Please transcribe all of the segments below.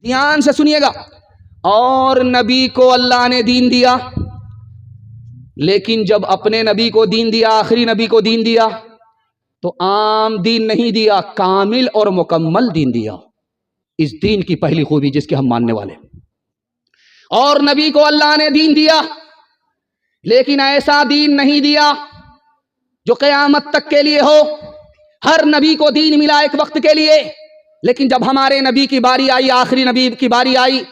ध्यान से सुनिएगा। और नबी को अल्लाह ने दीन दिया, लेकिन जब अपने नबी को दीन दिया, आखिरी नबी को दीन दिया, तो आम दीन नहीं दिया, कामिल और मुकम्मल दीन दिया। इस दीन की पहली खूबी जिसके हम मानने वाले। और नबी को अल्लाह ने दीन दिया, लेकिन ऐसा दीन नहीं दिया जो क़यामत तक के लिए हो। हर नबी को दीन मिला एक वक्त के लिए, लेकिन जब हमारे नबी की बारी आई, आखिरी नबी की बारी आई,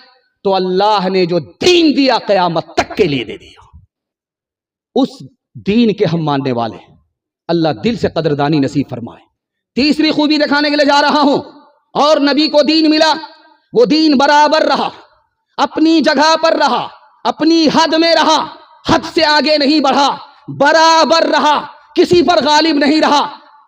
तो अल्लाह ने जो दीन दिया क़यामत तक के लिए दे दिया। उस दीन के हम मानने वाले हैं। अल्लाह दिल से कदरदानी नसीब फरमाए। तीसरी खूबी दिखाने के लिए जा रहा हूं। और नबी को दीन मिला, वो दीन बराबर रहा, अपनी जगह पर रहा, अपनी हद में रहा, हद से आगे नहीं बढ़ा, बराबर रहा, किसी पर गालिब नहीं रहा।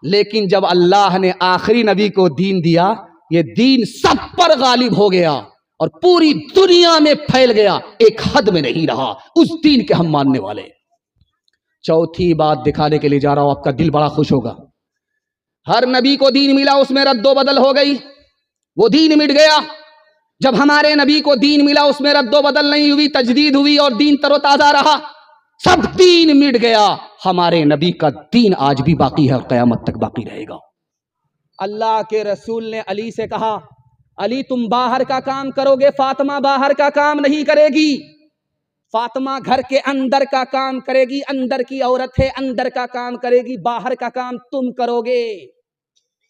लेकिन जब अल्लाह ने आखिरी नबी को दीन दिया, ये दीन सब पर गालिब हो गया और पूरी दुनिया में फैल गया, एक हद में नहीं रहा। उस दीन के हम मानने वाले। चौथी बात दिखाने के लिए जा रहा हूं, आपका दिल बड़ा खुश होगा। हर नबी को दीन मिला, उसमें रद्दो बदल हो गई, वो दीन मिट गया। जब हमारे नबी को दीन मिला, उसमें रद्दो बदल नहीं हुई, तजदीद हुई और दीन तरोताजा रहा। सब दीन मिट गया, हमारे नबी का दीन आज भी बाकी है और क़यामत तक बाकी रहेगा। अल्लाह के रसूल ने अली से कहा, अली तुम बाहर का काम करोगे, फातिमा बाहर का काम नहीं करेगी। फातिमा घर के अंदर का काम करेगी, अंदर की औरत है, अंदर का काम करेगी, बाहर का काम तुम करोगे।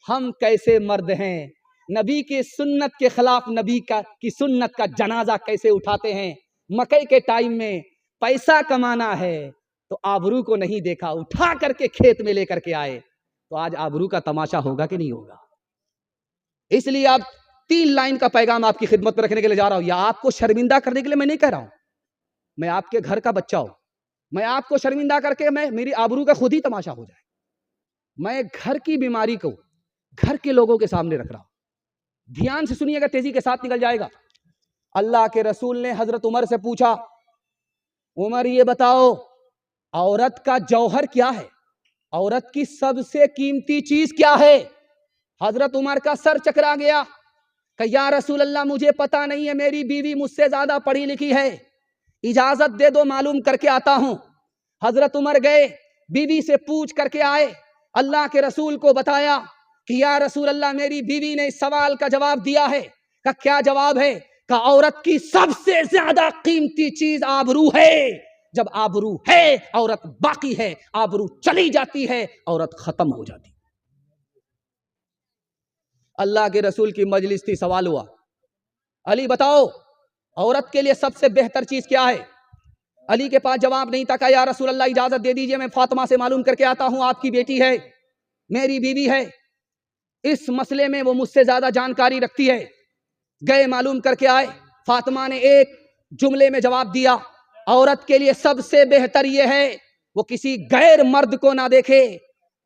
हम कैसे मर्द हैं, नबी की सुन्नत के खिलाफ नबी की सुन्नत का जनाजा कैसे उठाते हैं। मकई के टाइम में पैसा कमाना है तो आबरू को नहीं देखा, उठा करके खेत में लेकर के आए, तो आज आबरू का तमाशा होगा कि नहीं होगा। इसलिए आप 3 लाइन का पैगाम आपकी खिदमत में रखने के लिए जा रहा हूं। या आपको शर्मिंदा करने के लिए मैं नहीं कह रहा हूं, मैं आपके घर का बच्चा हूं, मैं आपको शर्मिंदा करके मेरी आबरू का खुद ही तमाशा हो जाए। मैं घर की बीमारी को घर के लोगों के सामने रख रहा हूं। ध्यान से सुनिएगा, तेजी के साथ निकल जाएगा। अल्लाह के रसूल ने हजरत उमर से पूछा, उमर ये बताओ औरत का जौहर क्या है, औरत की सबसे कीमती चीज क्या है। हजरत उमर का सर चकरा गया कि या रसूल अल्लाह मुझे पता नहीं है, मेरी बीवी मुझसे ज्यादा पढ़ी लिखी है, इजाजत दे दो मालूम करके आता हूं। हजरत उमर गए, बीवी से पूछ करके आए, अल्लाह के रसूल को बताया कि या रसूल अल्लाह मेरी बीवी ने इस सवाल का जवाब दिया है। का क्या जवाब है? का औरत की सबसे ज्यादा कीमती चीज आबरू है। जब आबरू है औरत बाकी है, आबरू चली जाती है औरत खत्म हो जाती। अल्लाह के रसूल की मजलिस थी, सवाल हुआ, अली बताओ औरत के लिए सबसे बेहतर चीज क्या है। अली के पास जवाब नहीं था। या रसूल अल्लाह इजाजत दे दीजिए, मैं फातिमा से मालूम करके आता हूं, आपकी बेटी है, मेरी बीवी है, इस मसले में वो मुझसे ज्यादा जानकारी रखती है। गए मालूम करके आए, फातिमा ने एक जुमले में जवाब दिया, औरत के लिए सबसे बेहतर यह है वो किसी गैर मर्द को ना देखे,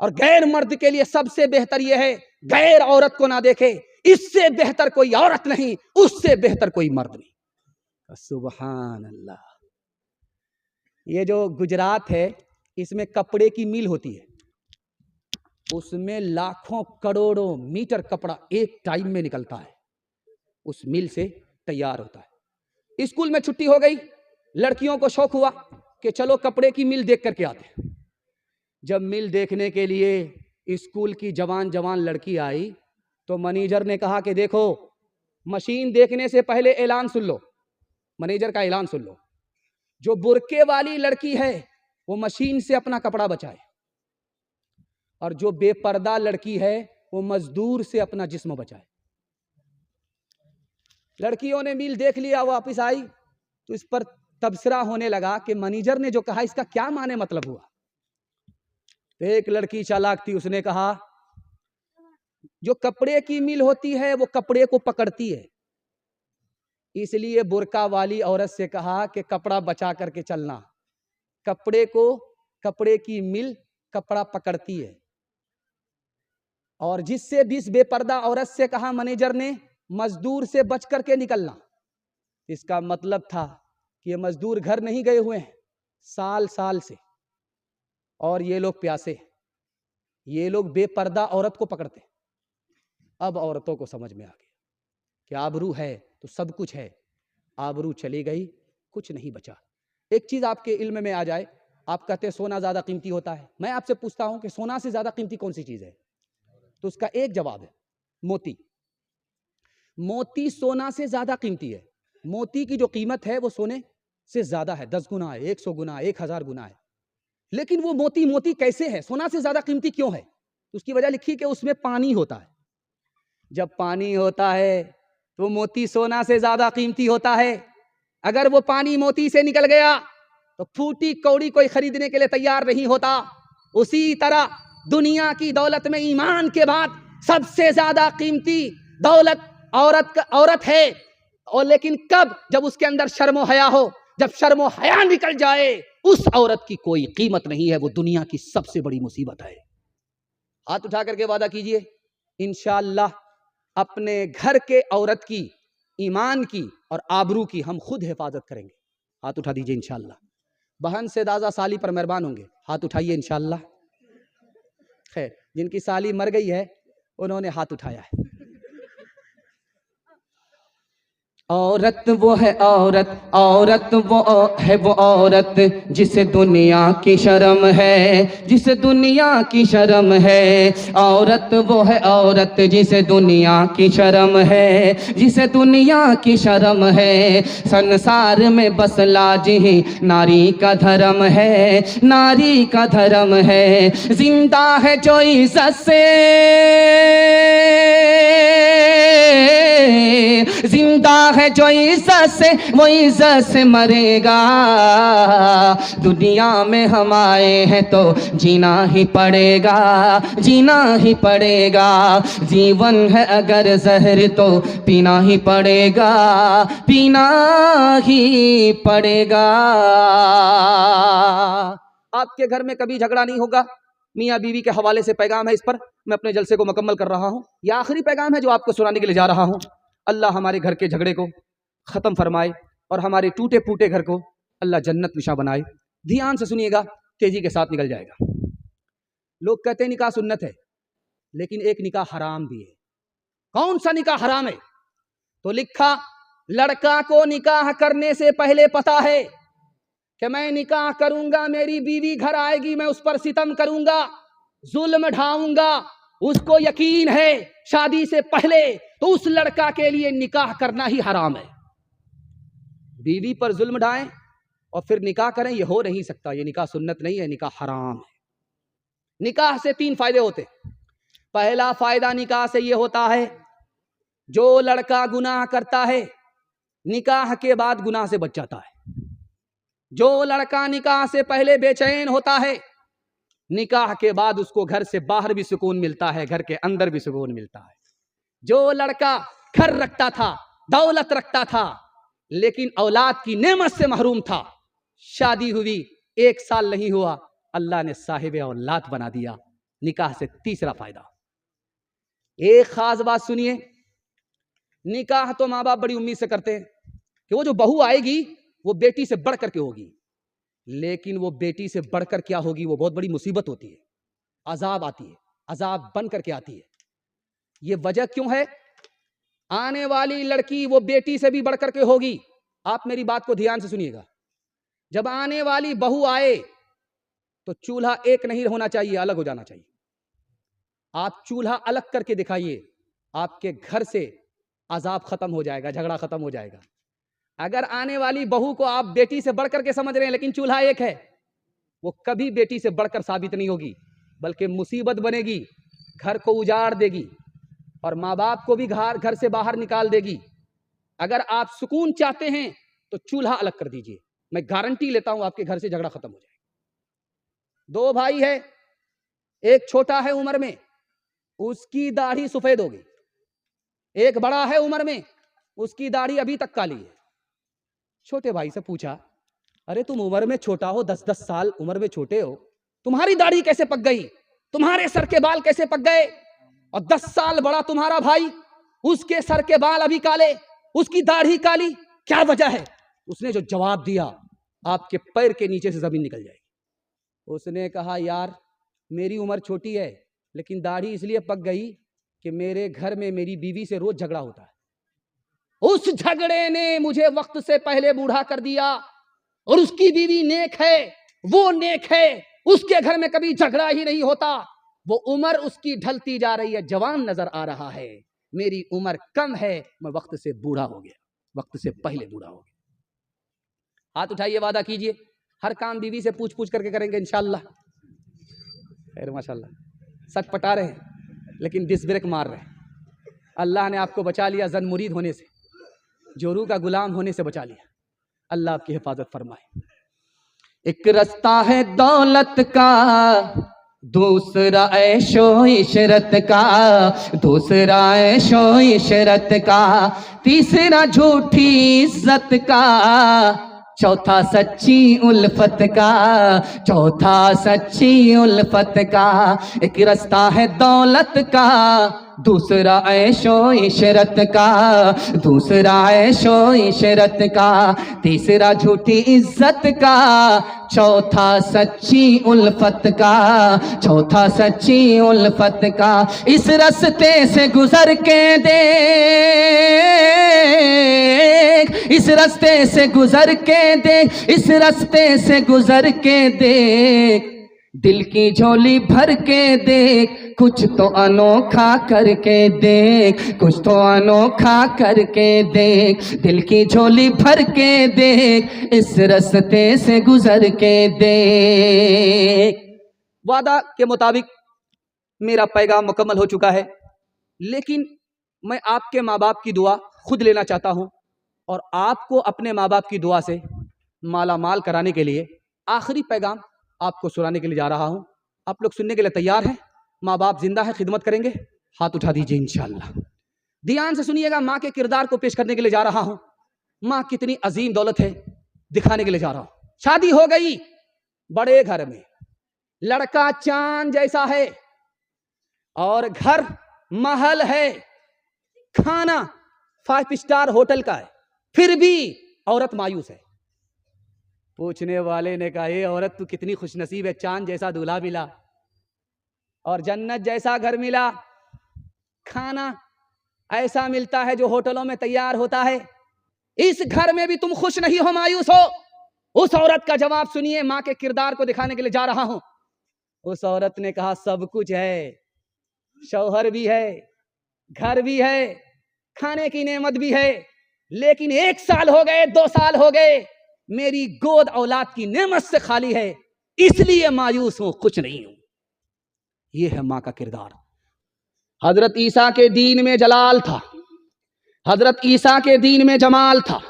और गैर मर्द के लिए सबसे बेहतर यह है गैर औरत को ना देखे। इससे बेहतर कोई औरत नहीं, उससे बेहतर कोई मर्द नहीं। सुभान अल्लाह। ये जो गुजरात है, इसमें कपड़े की मिल होती है, उसमें लाखों करोड़ों मीटर कपड़ा एक टाइम में निकलता है, उस मिल से तैयार होता है। स्कूल में छुट्टी हो गई, लड़कियों को शौक हुआ कि चलो कपड़े की मिल देख करके आते हैं। जब मिल देखने के लिए स्कूल की जवान जवान लड़की आई, तो मैनेजर ने कहा कि देखो मशीन देखने से पहले ऐलान सुन लो, मैनेजर का ऐलान सुन लो, जो बुरके वाली लड़की है वो मशीन से अपना कपड़ा बचाए, और जो बेपर्दा लड़की है वो मजदूर से अपना जिस्म बचाए। लड़कियों ने मिल देख लिया, वापस आई तो इस पर तबसरा होने लगा कि मैनेजर ने जो कहा इसका क्या माने मतलब हुआ। तो एक लड़की चालाक थी, उसने कहा जो कपड़े की मिल होती है वो कपड़े को पकड़ती है, इसलिए बुरका वाली औरत से कहा कि कपड़ा बचा करके चलना, कपड़े को, कपड़े की मिल कपड़ा पकड़ती है। और जिससे बीस बेपर्दा औरत से कहा मैनेजर ने मजदूर से बच करके निकलना। इसका मतलब था कि ये मजदूर घर नहीं गए हुए हैं साल साल से, और ये लोग प्यासे, ये लोग बेपर्दा औरत को पकड़ते। अब औरतों को समझ में आ गया कि आबरू है तो सब कुछ है, आबरू चली गई, कुछ नहीं बचा। एक चीज आपके इल्म में आ जाए, आप कहते हैं सोना ज्यादा कीमती होता है, मैं आपसे पूछता हूं कि सोना से ज्यादा कीमती कौन सी चीज है? तो उसका एक जवाब है मोती। मोती सोना से ज्यादा कीमती है। मोती की जो कीमत है वो सोने से ज्यादा है, 10 गुना है, 100 गुना है, 1000 गुना है। लेकिन वो मोती मोती कैसे है, सोना से ज्यादा कीमती क्यों है? उसकी वजह लिखी कि उसमें पानी होता है। जब पानी होता है तो मोती सोना से ज्यादा कीमती होता है। अगर वो पानी मोती से निकल गया तो फूटी कौड़ी कोई खरीदने के लिए तैयार नहीं होता। उसी तरह दुनिया की दौलत में ईमान के बाद सबसे ज्यादा कीमती दौलत औरत है। और लेकिन कब? जब उसके अंदर शर्म हया हो। जब शर्म हया निकल जाए उस औरत की कोई कीमत नहीं है, वो दुनिया की सबसे बड़ी मुसीबत है। हाथ उठा करके वादा कीजिए इंशाअल्लाह अपने घर के औरत की, ईमान की और आबरू की हम खुद हिफाजत करेंगे। हाथ उठा दीजिए इंशाअल्लाह। बहन से दादा साली पर मेहरबान होंगे, हाथ उठाइए इंशाअल्लाह। खैर, जिनकी साली मर गई है उन्होंने हाथ उठाया है। औरत वो है औरत, औरत वो है वो औरत जिसे दुनिया की शर्म है, जिसे दुनिया की शर्म है। औरत वो है औरत जिसे दुनिया की शर्म है, जिसे दुनिया की शर्म है। संसार में बस लाज ही नारी का धर्म है, नारी का धर्म है। जिंदा है जो इज्जत से, जिंदा है जो इज्जत से वो इज्जत से मरेगा। दुनिया में हम आए हैं तो जीना ही पड़ेगा, जीना ही पड़ेगा। जीवन है अगर जहर तो पीना ही पड़ेगा, पीना ही पड़ेगा। आपके घर में कभी झगड़ा नहीं होगा। मियाँ बीवी के हवाले से पैगाम है, इस पर मैं अपने जलसे को मुकम्मल कर रहा हूँ। यह आखिरी पैगाम है जो आपको सुनाने के लिए जा रहा हूँ। अल्लाह हमारे घर के झगड़े को ख़त्म फरमाए और हमारे टूटे फूटे घर को अल्लाह जन्नत निशा बनाए। ध्यान से सुनिएगा, तेजी के साथ निकल जाएगा। लोग कहते हैं निकाह सुन्नत है, लेकिन एक निकाह हराम भी है। कौन सा निकाह हराम है? तो लिखा, लड़का को निकाह करने से पहले पता है कि मैं निकाह करूंगा, मेरी बीवी घर आएगी, मैं उस पर सितम करूंगा, जुल्म ढाऊंगा। उसको यकीन है शादी से पहले तो उस लड़का के लिए निकाह करना ही हराम है। बीवी पर जुल्म ढाएं और फिर निकाह करें, यह हो नहीं सकता। यह निकाह सुन्नत नहीं है, निकाह हराम है। निकाह से 3 फायदे होते। पहला फायदा निकाह से यह होता है, जो लड़का गुनाह करता है निकाह के बाद गुनाह से बच जाता है। जो लड़का निकाह से पहले बेचैन होता है, निकाह के बाद उसको घर से बाहर भी सुकून मिलता है, घर के अंदर भी सुकून मिलता है। जो लड़का घर रखता था, दौलत रखता था, लेकिन औलाद की नेमत से महरूम था, शादी हुई 1 साल नहीं हुआ, अल्लाह ने साहिब औलाद बना दिया। निकाह से तीसरा फायदा। एक खास बात सुनिए, निकाह तो माँ बाप बड़ी उम्मीद से करते हैं कि वो जो बहू आएगी वो बेटी से बढ़ करके होगी, लेकिन वो बेटी से बढ़कर क्या होगी? वो बहुत बड़ी मुसीबत होती है, अजाब आती है, अजाब बन करके आती है। ये वजह क्यों है? आने वाली लड़की वो बेटी से भी बढ़कर के होगी। आप मेरी बात को ध्यान से सुनिएगा। जब आने वाली बहू आए तो चूल्हा एक नहीं होना चाहिए, अलग हो जाना चाहिए। आप चूल्हा अलग करके दिखाइए, आपके घर से अजाब खत्म हो जाएगा, झगड़ा खत्म हो जाएगा। अगर आने वाली बहू को आप बेटी से बढ़कर के समझ रहे हैं, लेकिन चूल्हा एक है, वो कभी बेटी से बढ़कर साबित नहीं होगी, बल्कि मुसीबत बनेगी, घर को उजाड़ देगी और माँ बाप को भी घर से बाहर निकाल देगी। अगर आप सुकून चाहते हैं तो चूल्हा अलग कर दीजिए, मैं गारंटी लेता हूं आपके घर से झगड़ा खत्म हो जाएगा। 2 भाई है, एक छोटा है उम्र में, उसकी दाढ़ी सफेद होगी। एक बड़ा है उम्र में, उसकी दाढ़ी अभी तक काली है। छोटे भाई से पूछा, अरे तुम उम्र में छोटा हो, 10-10 साल उम्र में छोटे हो, तुम्हारी दाढ़ी कैसे पक गई? तुम्हारे सर के बाल कैसे पक गए? और 10 साल बड़ा तुम्हारा भाई, उसके सर के बाल अभी काले, उसकी दाढ़ी काली, क्या वजह है? उसने जो जवाब दिया, आपके पैर के नीचे से जमीन निकल जाएगी। उसने कहा, यार मेरी उम्र छोटी है, लेकिन दाढ़ी इसलिए पक गई कि मेरे घर में मेरी बीवी से रोज झगड़ा होता है। उस झगड़े ने मुझे वक्त से पहले बूढ़ा कर दिया, और उसकी बीवी नेक है, वो नेक है, उसके घर में कभी झगड़ा ही नहीं होता। वो उम्र उसकी ढलती जा रही है, जवान नजर आ रहा है, मेरी उम्र कम है, मैं वक्त से बूढ़ा हो गया, वक्त से पहले बूढ़ा हो गया। हाथ उठाइए, वादा कीजिए, हर काम बीवी से पूछ पूछ करके करेंगे इंशाअल्लाह। खैर माशाअल्लाह, सच पटा रहे हैं लेकिन डिस ब्रेक मार रहे हैं। अल्लाह ने आपको बचा लिया जन मुरीद होने से, जोरू का गुलाम होने से बचा लिया। अल्लाह आपकी हिफाजत फरमाए। एक रास्ता है दौलत का, दूसरा ऐशो इशरत का, दूसरा ऐशो इशरत का, तीसरा झूठी इज्जत का, चौथा सच्ची उल्फत का, चौथा सच्ची उल्फत का। एक रास्ता है दौलत का, दूसरा ऐशो इशरत का, दूसरा ऐशो इशरत का, तीसरा झूठी इज्जत का, चौथा सच्ची उल्फत का, चौथा सच्ची उल्फत का। इस रास्ते से गुजर के देख, इस रास्ते से गुजर के देख, इस रास्ते से गुजर के देख, दिल की झोली भर के देख, कुछ तो अनोखा करके देख, कुछ तो अनोखा करके देख, दिल की झोली भर के देख, इस रास्ते से गुजर के देख। वादा के मुताबिक मेरा पैगाम मुकम्मल हो चुका है, लेकिन मैं आपके माँ बाप की दुआ खुद लेना चाहता हूँ, और आपको अपने माँ बाप की दुआ से माला माल कराने के लिए आखिरी पैगाम आपको सुनाने के लिए जा रहा हूँ। आप लोग सुनने के लिए तैयार हैं? माँ बाप जिंदा है, खिदमत करेंगे? हाथ उठा दीजिए इंशाअल्लाह। ध्यान से सुनिएगा, माँ के किरदार को पेश करने के लिए जा रहा हूँ। माँ कितनी अजीम दौलत है दिखाने के लिए जा रहा हूँ। शादी हो गई बड़े घर में, लड़का चांद जैसा है, और घर महल है, खाना 5 स्टार होटल का है, फिर भी औरत मायूस है। पूछने वाले ने कहा, ये औरत तू कितनी खुशनसीब है, चांद जैसा दूल्हा मिला और जन्नत जैसा घर मिला, खाना ऐसा मिलता है जो होटलों में तैयार होता है, इस घर में भी तुम खुश नहीं हो, मायूस हो? उस औरत का जवाब सुनिए, मां के किरदार को दिखाने के लिए जा रहा हूं। उस औरत ने कहा, सब कुछ है, शौहर भी है, घर भी है, खाने की नेमत भी है, लेकिन 1 साल हो गए, 2 साल हो गए, मेरी गोद औलाद की नेमत से खाली है, इसलिए मायूस हूं, कुछ नहीं हूं। यह है मां का किरदार। हजरत ईसा के दीन में जलाल था, हजरत ईसा के दीन में जमाल था।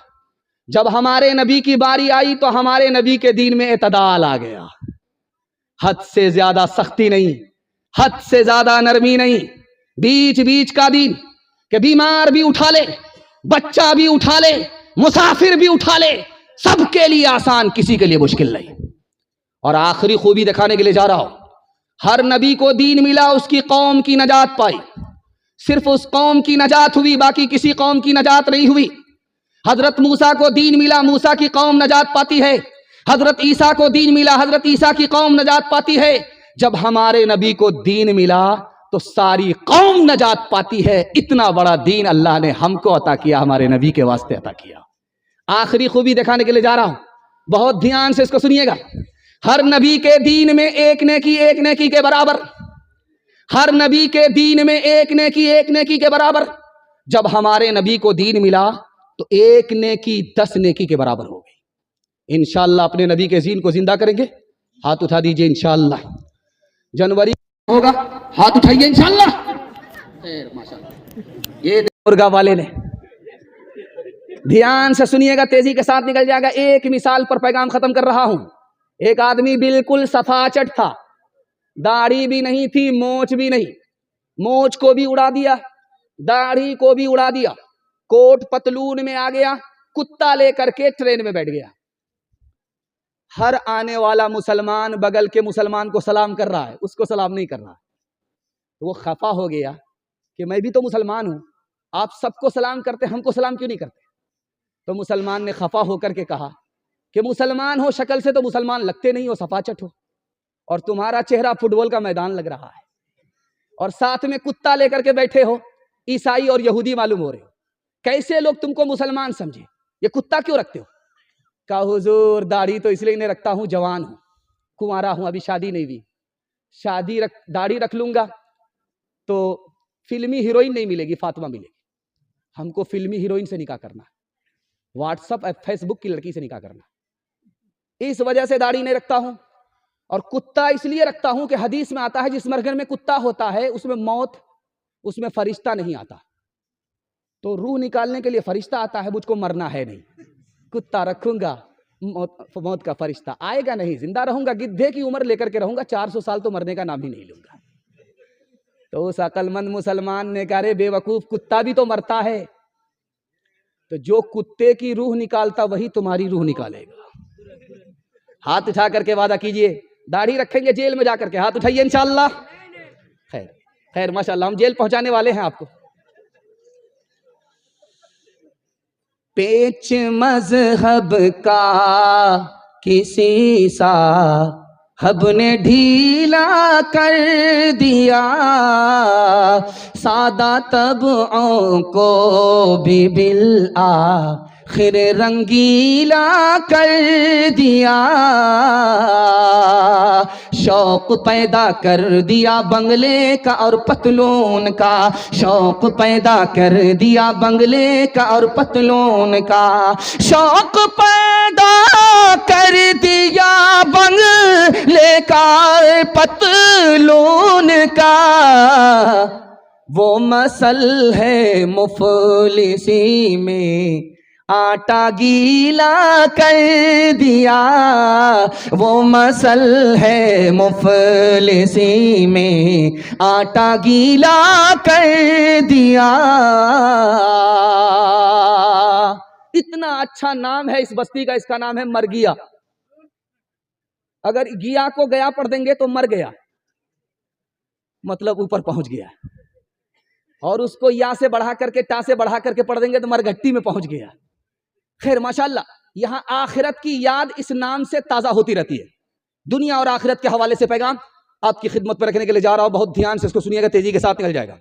जब हमारे नबी की बारी आई तो हमारे नबी के दीन में एतदाल आ गया। हद से ज्यादा सख्ती नहीं, हद से ज्यादा नरमी नहीं, बीच बीच का दीन, कि बीमार भी उठा ले, बच्चा भी उठा ले, मुसाफिर भी उठा ले, सबके लिए आसान, किसी के लिए मुश्किल नहीं। और आखिरी खूबी दिखाने के लिए जा रहा हूं। हर नबी को दीन मिला, उसकी कौम की नजात पाई, सिर्फ उस कौम की नजात हुई, बाकी किसी कौम की नजात नहीं हुई। हजरत मूसा को दीन मिला, मूसा की कौम नजात पाती है। हजरत ईसा को दीन मिला, हजरत ईसा की कौम नजात पाती है। जब हमारे नबी को दीन मिला तो सारी कौम नजात पाती है। इतना बड़ा दीन अल्लाह ने हमको अता किया, हमारे नबी के वास्ते अता किया। आखिरी खूबी दिखाने के लिए जा रहा हूं, बहुत ध्यान से इसको सुनिएगा। हर नबी के दीन में एक नेकी के बराबर, हर नबी के दीन में एक नेकी के बराबर। जब हमारे नबी को दीन मिला तो 1 नेकी 10 नेकी के बराबर हो गई। इंशाअल्लाह अपने नबी के दीन को जिंदा करेंगे। हाथ उठा दीजिए इंशाअल्लाह। जनवरी होगा, हाथ उठाइए इंशाअल्लाह। माशाअल्लाह। ये मुर्गा वाले ने, ध्यान से सुनिएगा, तेजी के साथ निकल जाएगा। एक मिसाल पर पैगाम खत्म कर रहा हूं। एक आदमी बिल्कुल सफाचट था, दाढ़ी भी नहीं थी, मोछ भी नहीं, मोछ को भी उड़ा दिया, दाढ़ी को भी उड़ा दिया, कोट पतलून में आ गया, कुत्ता लेकर के ट्रेन में बैठ गया। हर आने वाला मुसलमान बगल के मुसलमान को सलाम कर रहा है, उसको सलाम नहीं कर रहा। तो वो खफा हो गया कि मैं भी तो मुसलमान हूं, आप सबको सलाम करते, हमको सलाम क्यों नहीं करते? तो मुसलमान ने खफा होकर के कहा कि मुसलमान हो, शक्ल से तो मुसलमान लगते नहीं हो, सफाचट हो, और तुम्हारा चेहरा फुटबॉल का मैदान लग रहा है, और साथ में कुत्ता लेकर के बैठे हो, ईसाई और यहूदी मालूम हो रहे हो। कैसे लोग तुमको मुसलमान समझे, ये कुत्ता क्यों रखते हो? कहा हुजूर दाढ़ी तो इसलिए नहीं रखता हूं, जवान हूं, कुंवारा हूं, अभी शादी नहीं हुई, दाढ़ी रख लूंगा तो फिल्मी हीरोइन नहीं मिलेगी, फातिमा मिलेगी। हमको फिल्मी हीरोइन से निकाह करना, व्हाट्सएप फेसबुक की लड़की से निकाह करना, इस वजह से दाढ़ी नहीं रखता हूं। और कुत्ता इसलिए रखता हूं कि हदीस में आता है जिस मरघर में कुत्ता होता है उसमें मौत, उसमें फरिश्ता नहीं आता, तो रूह निकालने के लिए फरिश्ता आता है, मुझको मरना है नहीं, कुत्ता रखूंगा, मौत का फरिश्ता आएगा नहीं, जिंदा रहूंगा, गिद्धे की उम्र लेकर के रहूंगा, 400 साल तो मरने का नाम ही नहीं लूंगा। तो उस अकलमंद मुसलमान ने कहा रे बेवकूफ, कुत्ता भी तो मरता है, तो जो कुत्ते की रूह निकालता वही तुम्हारी रूह निकालेगा। हाथ उठा करके वादा कीजिए, दाढ़ी रखेंगे जेल में जाकर के, हाथ उठाइए इंशाअल्लाह। खैर खैर माशाअल्लाह, हम जेल पहुंचाने वाले हैं आपको। पेच मजहब का किसी साहब ने ढीला कर दिया, सादा तबओं को भी बिल आखिर रंगीला कर दिया, शौक पैदा कर दिया बंगले का और पतलून का, शौक पैदा कर दिया बंगले का और पतलून का, शौक पैदा कर दिया बंगले का पतलून का, वो मसल है मुफलिसी में आटा गीला कर दिया, वो मसल है मुफलिसी में आटा गीला कर दिया। इतना अच्छा नाम है इस बस्ती का, इसका नाम है मरगिया। अगर गिया को गया पढ़ देंगे तो मर गया, मतलब ऊपर पहुंच गया, और उसको या से बढ़ा करके टा से बढ़ा करके पढ़ देंगे तो मरघट्टी में पहुंच गया। खैर माशाल्लाह, यहां आखिरत की याद इस नाम से ताजा होती रहती है। दुनिया और आखिरत के हवाले से पैगाम आपकी खिदमत पर रखने के लिए जा रहा हूं, बहुत ध्यान से इसको सुनिएगा, तेजी के साथ निकल जाएगा।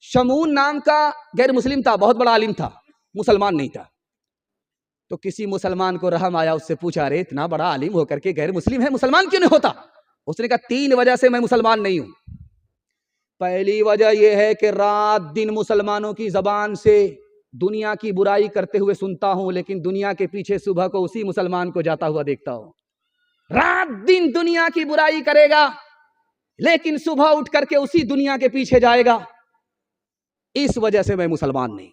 शमून नाम का गैर मुस्लिम था, बहुत बड़ा आलिम था, मुसलमान नहीं था। तो किसी मुसलमान को रहम आया, उससे पूछा अरे इतना बड़ा आलिम होकर के गैर मुस्लिम है, मुसलमान क्यों नहीं होता? उसने कहा 3 वजह से मैं मुसलमान नहीं हूं। पहली वजह यह है कि रात दिन मुसलमानों की जबान से दुनिया की बुराई करते हुए सुनता हूं, लेकिन दुनिया के पीछे सुबह को उसी मुसलमान को जाता हुआ देखता हूं। रात दिन दुनिया की बुराई करेगा, लेकिन सुबह उठ करके उसी दुनिया के पीछे जाएगा। इस वजह से मैं मुसलमान नहीं।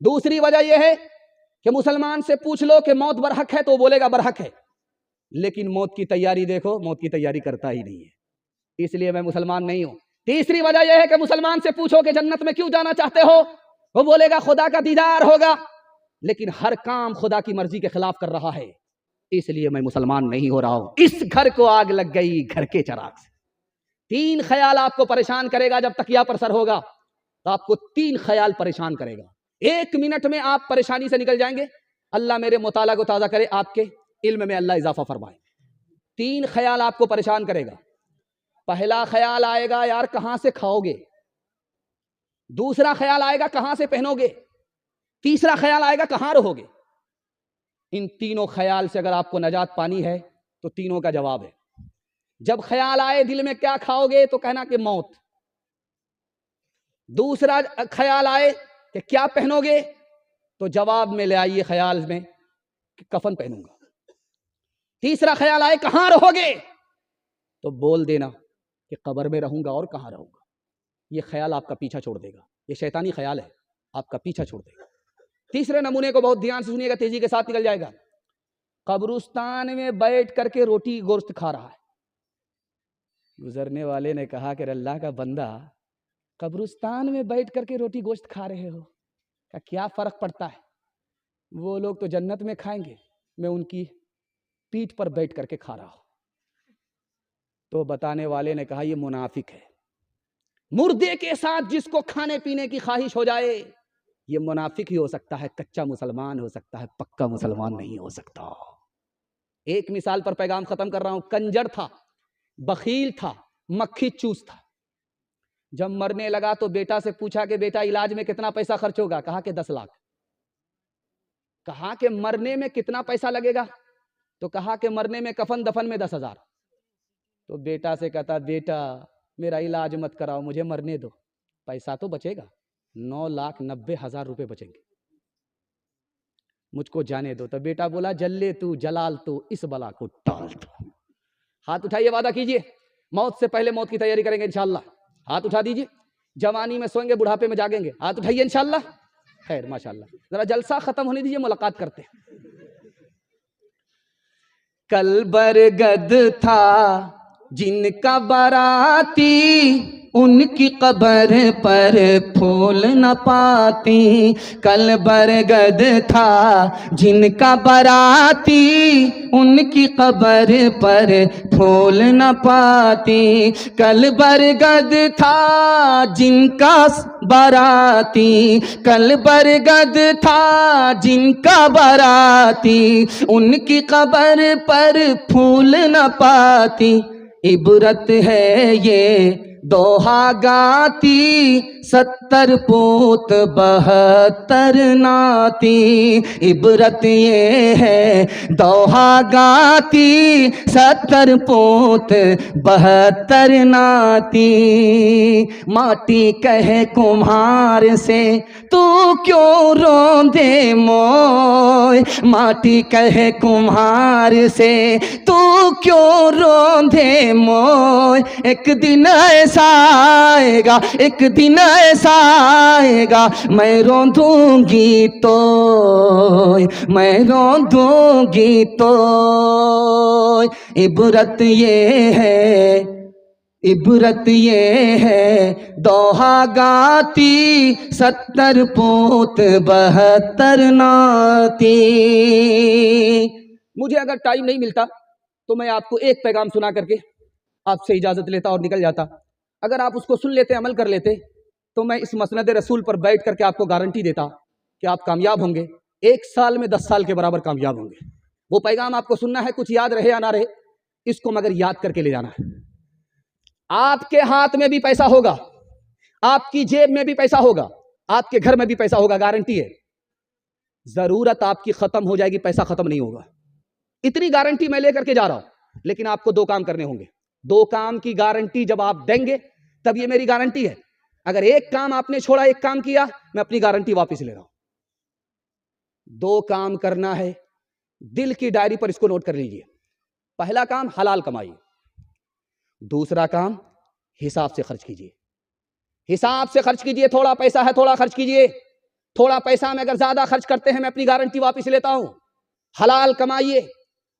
दूसरी वजह यह है कि मुसलमान से पूछ लो कि मौत बरहक है तो वो बोलेगा बरहक है, लेकिन मौत की तैयारी देखो, मौत की तैयारी करता ही नहीं है, इसलिए मैं मुसलमान नहीं हूं। तीसरी वजह यह है कि मुसलमान से पूछो कि जन्नत में क्यों जाना चाहते हो, वो बोलेगा खुदा का दीदार होगा, लेकिन हर काम खुदा की मर्जी के खिलाफ कर रहा है, इसलिए मैं मुसलमान नहीं हो रहा हूं। इस घर को आग लग गई घर के चिराग से। 3 ख्याल आपको परेशान करेगा, जब तकिया पर सर होगा तो आपको 3 ख्याल परेशान करेगा। 1 मिनट में आप परेशानी से निकल जाएंगे। अल्लाह मेरे मुताला को ताज़ा करे, आपके इल्म में अल्लाह इजाफा फरमाए। 3 ख्याल आपको परेशान करेगा। पहला ख्याल आएगा यार कहां से खाओगे, दूसरा ख्याल आएगा कहां से पहनोगे, तीसरा ख्याल आएगा कहां रहोगे। इन तीनों ख्याल से अगर आपको नजात पानी है तो तीनों का जवाब है। जब ख्याल आए दिल में क्या खाओगे तो कहना कि मौत। दूसरा ख्याल आए कि क्या पहनोगे तो जवाब में ले आइए ख्याल में कि कफन पहनूंगा। तीसरा ख्याल आए कहां रहोगे तो बोल देना कि कब्र में रहूंगा और कहां रहूंगा। ये ख्याल आपका पीछा छोड़ देगा, ये शैतानी ख्याल है, आपका पीछा छोड़ देगा। तीसरे नमूने को बहुत ध्यान से सुनिएगा, तेजी के साथ निकल जाएगा। कब्रिस्तान में बैठ करके रोटी गोश्त खा रहा है। गुजरने वाले ने कहा कि अल्लाह का बंदा, कब्रिस्तान में बैठ करके रोटी गोश्त खा रहे हो, क्या फर्क पड़ता है, वो लोग तो जन्नत में खाएंगे, मैं उनकी पीठ पर बैठ करके खा रहा हूं। तो बताने वाले ने कहा ये मुनाफिक है। मुर्दे के साथ जिसको खाने पीने की ख्वाहिश हो जाए ये मुनाफिक ही हो सकता है, कच्चा मुसलमान हो सकता है, पक्का मुसलमान नहीं हो सकता। एक मिसाल पर पैगाम खत्म कर रहा हूं। कंजर था, बखील था, मक्खी चूस था। जब मरने लगा तो बेटा से पूछा कि बेटा इलाज में कितना पैसा खर्च होगा? कहा कि 10 लाख। कहा कि मरने में कितना पैसा लगेगा? तो कहा कि मरने में कफन दफन में 10,000। तो बेटा से कहता, बेटा मेरा इलाज मत कराओ, मुझे मरने दो, पैसा तो बचेगा, 9,90,000 रुपए बचेंगे, मुझको जाने दो। तो बेटा बोला, जल्ले तू जलाल तू, इस बला को टाल तू। हाथ उठाइए, वादा कीजिए, मौत से पहले मौत की तैयारी करेंगे इंशाल्लाह। हाथ उठा दीजिए। जवानी में सोएंगे, बुढ़ापे में जागेंगे। हाथ उठाइए इंशाल्लाह। खैर, माशाल्लाह। जरा जलसा खत्म होने दीजिए, मुलाकात करते हैं। कल बरगद था जिनका बाराती, उनकी कब्र पर फूल न पाती। कल बरगद था जिनका बाराती, उनकी कब्र पर फूल न पाती। कल बरगद था जिनका बाराती, कल बरगद था जिनका बाराती, उनकी कब्र पर फूल न पाती। इबरत है ये दोहा गाती, 70 पूत 72 नाती। इबरत ये है दोहा गाती, 70 पूत 72 नाती। माटी कहे कुम्हार से, तू क्यों रोंदे मोय? माटी कहे कुम्हार से, तू क्यों रोंदे मोय? एक दिन ऐसा आएगा, एक दिन ऐसा आएगा, मैं रोंदूंगी तो, मैं रोंदूंगी तो। इबरत ये है, इबरत ये है दोहा गाती, 70 पूत 72 नाती। मुझे अगर टाइम नहीं मिलता तो मैं आपको एक पैगाम सुना करके आपसे इजाजत लेता और निकल जाता। अगर आप उसको सुन लेते, अमल कर लेते, तो मैं इस मसनद रसूल पर बैठ करके आपको गारंटी देता कि आप कामयाब होंगे। 1 साल में 10 साल के बराबर कामयाब होंगे। वो पैगाम आपको सुनना है, कुछ याद रहे या ना रहे, इसको मगर याद करके ले जाना है। आपके हाथ में भी पैसा होगा, आपकी जेब में भी पैसा होगा, आपके घर में भी पैसा होगा, गारंटी है। जरूरत आपकी खत्म हो जाएगी, पैसा खत्म नहीं होगा। इतनी गारंटी मैं लेकर के जा रहा हूं। लेकिन आपको 2 काम करने होंगे। 2 काम की गारंटी जब आप देंगे तब ये मेरी गारंटी है। अगर एक काम आपने छोड़ा, एक काम किया, मैं अपनी गारंटी वापस ले रहा हूं। 2 काम करना है, दिल की डायरी पर इसको नोट कर लीजिए। पहला काम हलाल कमाइए, दूसरा काम हिसाब से खर्च कीजिए। हिसाब से खर्च कीजिए। थोड़ा पैसा है, थोड़ा खर्च कीजिए। थोड़ा पैसा में अगर ज्यादा खर्च करते हैं, मैं अपनी गारंटी वापस लेता हूं। हलाल कमाइए।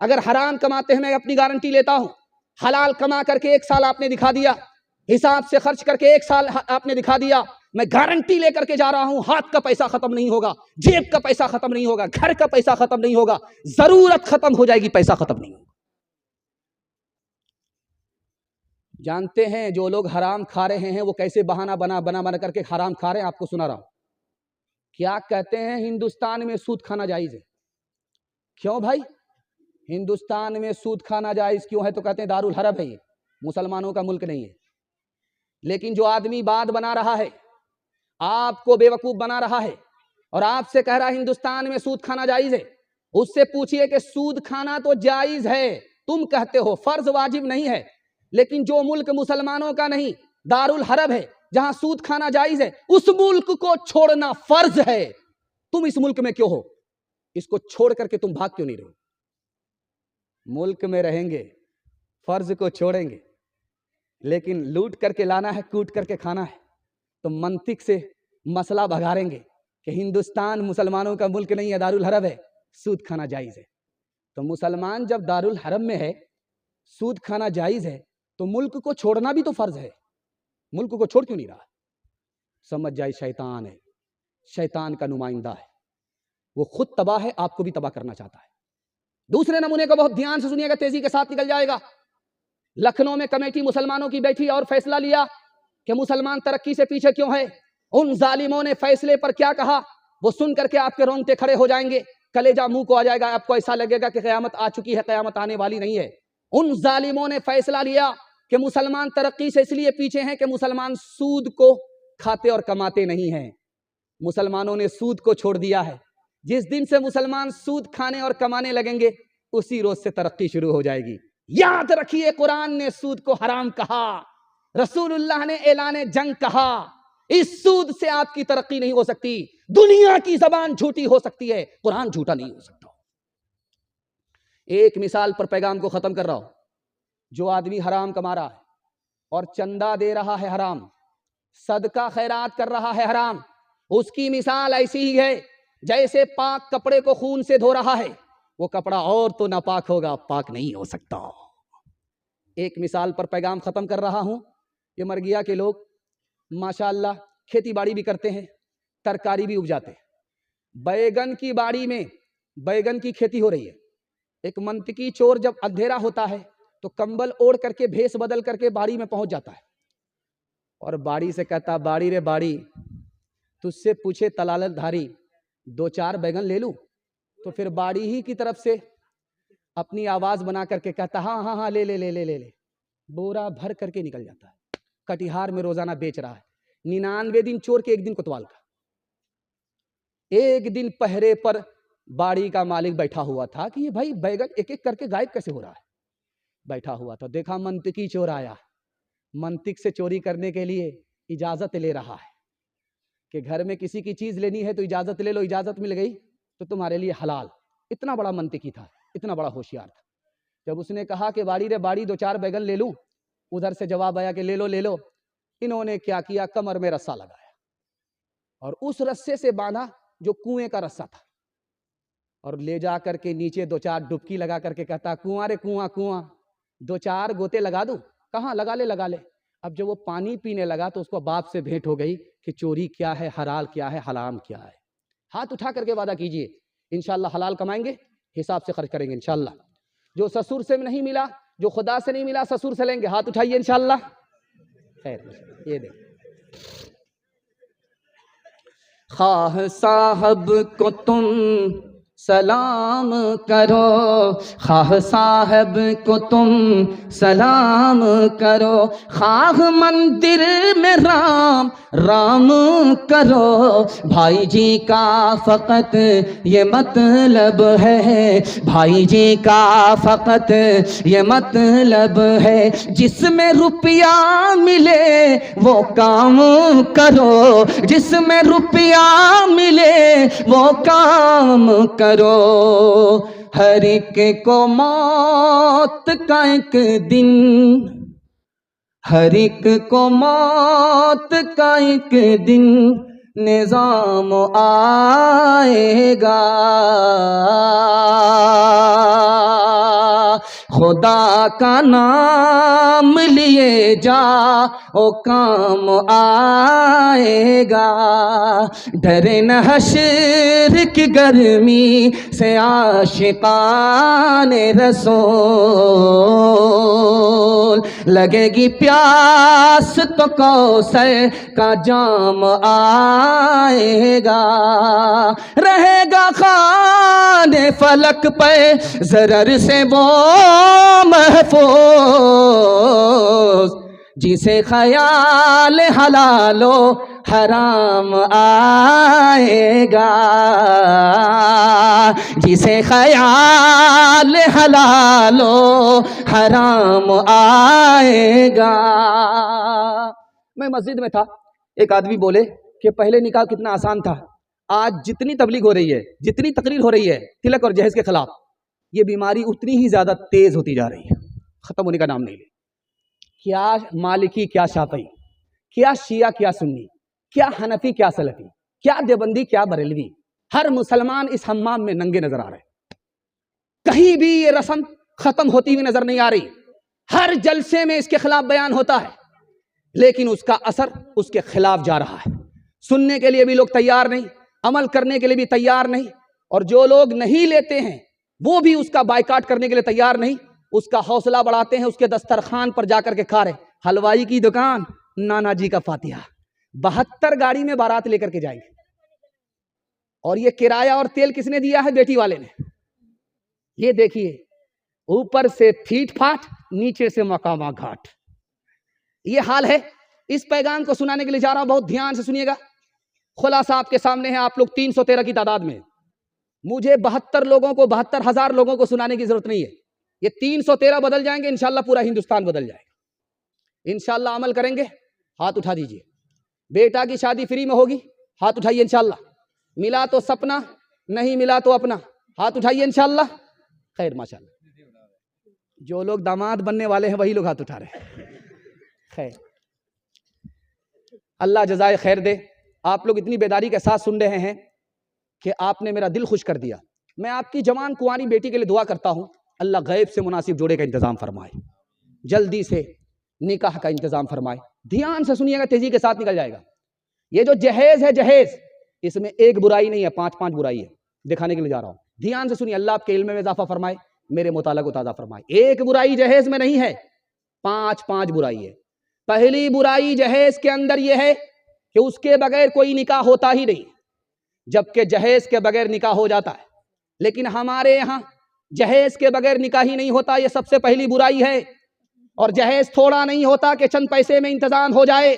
अगर हराम कमाते हैं, मैं अपनी गारंटी लेता हूं। हलाल कमा करके 1 साल आपने दिखा दिया, हिसाब से खर्च करके 1 साल आपने दिखा दिया, मैं गारंटी लेकर के जा रहा हूं, हाथ का पैसा खत्म नहीं होगा, जेब का पैसा खत्म नहीं होगा, घर का पैसा खत्म नहीं होगा, जरूरत खत्म हो जाएगी, पैसा खत्म नहीं होगा। जानते हैं जो लोग हराम खा रहे हैं वो कैसे बहाना बना करके हराम खा रहे हैं? आपको सुना रहा हूं। क्या कहते हैं? हिंदुस्तान में सूद खाना जायज है। क्यों भाई हिंदुस्तान में सूद खाना जायज क्यों है? तो कहते हैं दारुल हरब है, ये मुसलमानों का मुल्क नहीं है। लेकिन जो आदमी बात बना रहा है, आपको बेवकूफ बना रहा है और आपसे कह रहा है हिंदुस्तान में सूद खाना जायज है, उससे पूछिए कि सूद खाना तो जायज है, तुम कहते हो फर्ज वाजिब नहीं है। लेकिन जो मुल्क मुसलमानों का नहीं, दारुल हरब है, जहां सूद खाना जायज है, उस मुल्क को छोड़ना फर्ज है। तुम इस मुल्क में क्यों हो? इसको छोड़ करके तुम भाग क्यों नहीं रहे? मुल्क में रहेंगे, फर्ज को छोड़ेंगे, लेकिन लूट करके लाना है, कूट करके खाना है, तो मंतिक से मसला भगाड़ेंगे कि हिंदुस्तान मुसलमानों का मुल्क नहीं है, दारुल हरब है, सूद खाना जायज है। तो मुसलमान जब दारुल हरब में है, सूद खाना जायज है, तो मुल्क को छोड़ना भी तो फर्ज है। मुल्क को छोड़ क्यों नहीं रहा? समझ जाए शैतान है, शैतान का नुमाइंदा है, वो खुद तबाह है, आपको भी तबाह करना चाहता है। दूसरे नमूने को बहुत ध्यान से सुनिएगा, तेजी के साथ निकल जाएगा। लखनऊ में कमेटी मुसलमानों की बैठी और फैसला लिया कि मुसलमान तरक्की से पीछे क्यों है। उन जालिमों ने फैसले पर क्या कहा, वो सुन करके आपके रोंगटे खड़े हो जाएंगे, कलेजा मुंह को आ जाएगा, आपको ऐसा लगेगा कि क़यामत आ चुकी है, क़यामत आने वाली नहीं है। उन जालिमों ने फैसला लिया कि मुसलमान तरक्की से इसलिए पीछे हैं कि मुसलमान सूद को खाते और कमाते नहीं हैं। मुसलमानों ने सूद को छोड़ दिया है। जिस दिन से मुसलमान सूद खाने और कमाने लगेंगे उसी रोज से तरक्की शुरू हो जाएगी। याद रखिए, कुरान ने सूद को हराम कहा, रसूलुल्लाह ने ऐलान जंग कहा। इस सूद से आपकी तरक्की नहीं हो सकती। दुनिया की जबान झूठी हो सकती है, कुरान झूठा नहीं हो सकता। एक मिसाल पर पैगाम को खत्म कर रहा हूं। जो आदमी हराम कमा रहा है और चंदा दे रहा है हराम, सदका खैरात कर रहा है हराम, उसकी मिसाल ऐसी ही है जैसे पाक कपड़े को खून से धो रहा है। वो कपड़ा और तो नापाक होगा, पाक नहीं हो सकता। एक मिसाल पर पैगाम खत्म कर रहा हूं। ये मरगिया के लोग माशाअल्लाह खेती बाड़ी भी करते हैं, तरकारी भी उपजाते हैं। बैगन की बाड़ी में बैगन की खेती हो रही है। एक मंतकी चोर जब अंधेरा होता है तो कंबल ओढ़ करके भेष बदल करके बाड़ी में पहुंच जाता है और बाड़ी से कहता, बाड़ी रे बाड़ी, तुझसे पूछे तलालतधारी, 2-4 बैगन ले लूं? तो फिर बाड़ी ही की तरफ से अपनी आवाज बना करके कहता, हाँ हाँ हाँ ले ले ले ले ले ले। बोरा भर करके निकल जाता है। कटिहार में रोजाना बेच रहा है। 99 दिन चोर के 1 दिन कोतवाल का। एक दिन पहरे पर बाड़ी का मालिक बैठा हुआ था कि ये भाई बैगन एक एक करके गायब कैसे हो रहा है। बैठा हुआ था, देखा मंतिकी चोर आया। मंतिक से चोरी करने के लिए इजाजत ले रहा है कि घर में किसी की चीज लेनी है तो इजाजत ले लो, इजाजत मिल गई तो तुम्हारे लिए हलाल। इतना बड़ा मंतिकी था, इतना बड़ा होशियार था। जब उसने कहा कि बाड़ी रे बाड़ी 2-4 बैगन ले लूं, उधर से जवाब आया कि ले लो ले लो। इन्होंने क्या किया, कमर में रस्सा लगाया और उस रस्से से बांधा जो कुएं का रस्सा था और ले जा करके नीचे 2-4 डुबकी लगा करके कहता, कुआं रे कुआं कुआं, 2-4 गोते लगा दूं? कहाँ, लगा ले लगा ले। अब जब वो पानी पीने लगा तो उसको बाप से भेंट हो गई कि चोरी क्या है, हलाल क्या है, हराम क्या है। हाथ उठा करके वादा कीजिए, इंशाल्लाह हलाल कमाएंगे, हिसाब से खर्च करेंगे इंशाल्लाह। जो ससुर से नहीं मिला, जो खुदा से नहीं मिला, ससुर से लेंगे। हाथ उठाइए इंशाल्लाह। खैर, ये देख, खाह साहब को तुम सलाम करो, खाह साहब को तुम सलाम करो, खाह मंदिर में राम राम करो। भाई जी का फकत ये मतलब है, भाई जी का फकत ये मतलब है, जिसमें रुपया मिले वो काम करो, जिसमें रुपया मिले वो काम करो। हर एक को मौत का एक दिन, हर एक को मौत का एक दिन निजाम आएगा। खुदा का नाम लिए जा ओ काम आएगा। डरे न हश्र की गर्मी से आशिकाने रसूल, लगेगी प्यास तो कौसर का जाम आएगा। रहेगा खाने फलक पे जरर से वो महफूज, जिसे ख्याल हलालो हराम आएगा, जिसे ख्याल हलालो हराम आएगा। मैं मस्जिद में था, एक आदमी बोले कि पहले निकाह कितना आसान था, आज जितनी तबलीग हो रही है, जितनी तकरीर हो रही है तिलक और जहेज के खिलाफ, ये बीमारी उतनी ही ज्यादा तेज होती जा रही है, खत्म होने का नाम नहीं ले। क्या मालिकी क्या शाफी, क्या शिया क्या सुन्नी, क्या हनफी क्या सलफी, क्या देवबंदी क्या बरेलवी, हर मुसलमान इस हम्माम में नंगे नजर आ रहे हैं। कहीं भी ये रस्म खत्म होती हुई नजर नहीं आ रही। हर जलसे में इसके खिलाफ बयान होता है, लेकिन उसका असर उसके खिलाफ जा रहा है। सुनने के लिए भी लोग तैयार नहीं, अमल करने के लिए भी तैयार नहीं, और जो लोग नहीं लेते हैं वो भी उसका बायकाट करने के लिए तैयार नहीं, उसका हौसला बढ़ाते हैं। उसके दस्तरखान पर जाकर के खा रहे, हलवाई की दुकान, नाना जी का फातिहा, 72 गाड़ी में बारात लेकर के जाएंगे। और ये किराया और तेल किसने दिया है? बेटी वाले ने। ये देखिए, ऊपर से फीट फाट, नीचे से मकामा घाट। ये हाल है। इस पैगाम को सुनाने के लिए जा रहा हूं, बहुत ध्यान से सुनिएगा। खुलासा आपके सामने है, आप लोग 313 की तादाद में। मुझे 72 लोगों को, 72,000 लोगों को सुनाने की जरूरत नहीं है। ये 313 बदल जाएंगे इंशाल्लाह, पूरा हिंदुस्तान बदल जाएगा इंशाल्लाह। अमल करेंगे, हाथ उठा दीजिए। बेटा की शादी फ्री में होगी, हाथ उठाइए इंशाल्लाह। मिला तो सपना, नहीं मिला तो अपना, हाथ उठाइए इंशाल्लाह। खैर माशाल्लाह, जो लोग दामाद बनने वाले हैं वही लोग हाथ उठा रहे हैं। खैर, अल्लाह जज़ाए खैर दे। आप लोग इतनी बेदारी के साथ सुन रहे हैं कि आपने मेरा दिल खुश कर दिया। मैं आपकी जवान कुंवारी बेटी के लिए दुआ करता हूं, अल्लाह गैब से मुनासिब जोड़े का इंतजाम फरमाए, जल्दी से निकाह का इंतजाम फरमाए। ध्यान से सुनिएगा, तेजी के साथ निकल जाएगा। ये जो जहेज है, जहेज, इसमें एक बुराई नहीं है, 5 बुराई है, दिखाने के लिए जा रहा हूं। ध्यान से सुनिए, अल्लाह आपके इल्म में इजाफा फरमाए, मेरे मुताला को ताज़ा फरमाए। एक बुराई जहेज में नहीं है, 5 बुराई है। पहली बुराई जहेज के अंदर यह है कि उसके बगैर कोई निकाह होता ही नहीं, जबकि जहेज के बगैर निकाह हो जाता है। लेकिन हमारे यहाँ जहेज के बगैर निकाह ही नहीं होता, यह सबसे पहली बुराई है। और जहेज थोड़ा नहीं होता कि चंद पैसे में इंतजाम हो जाए,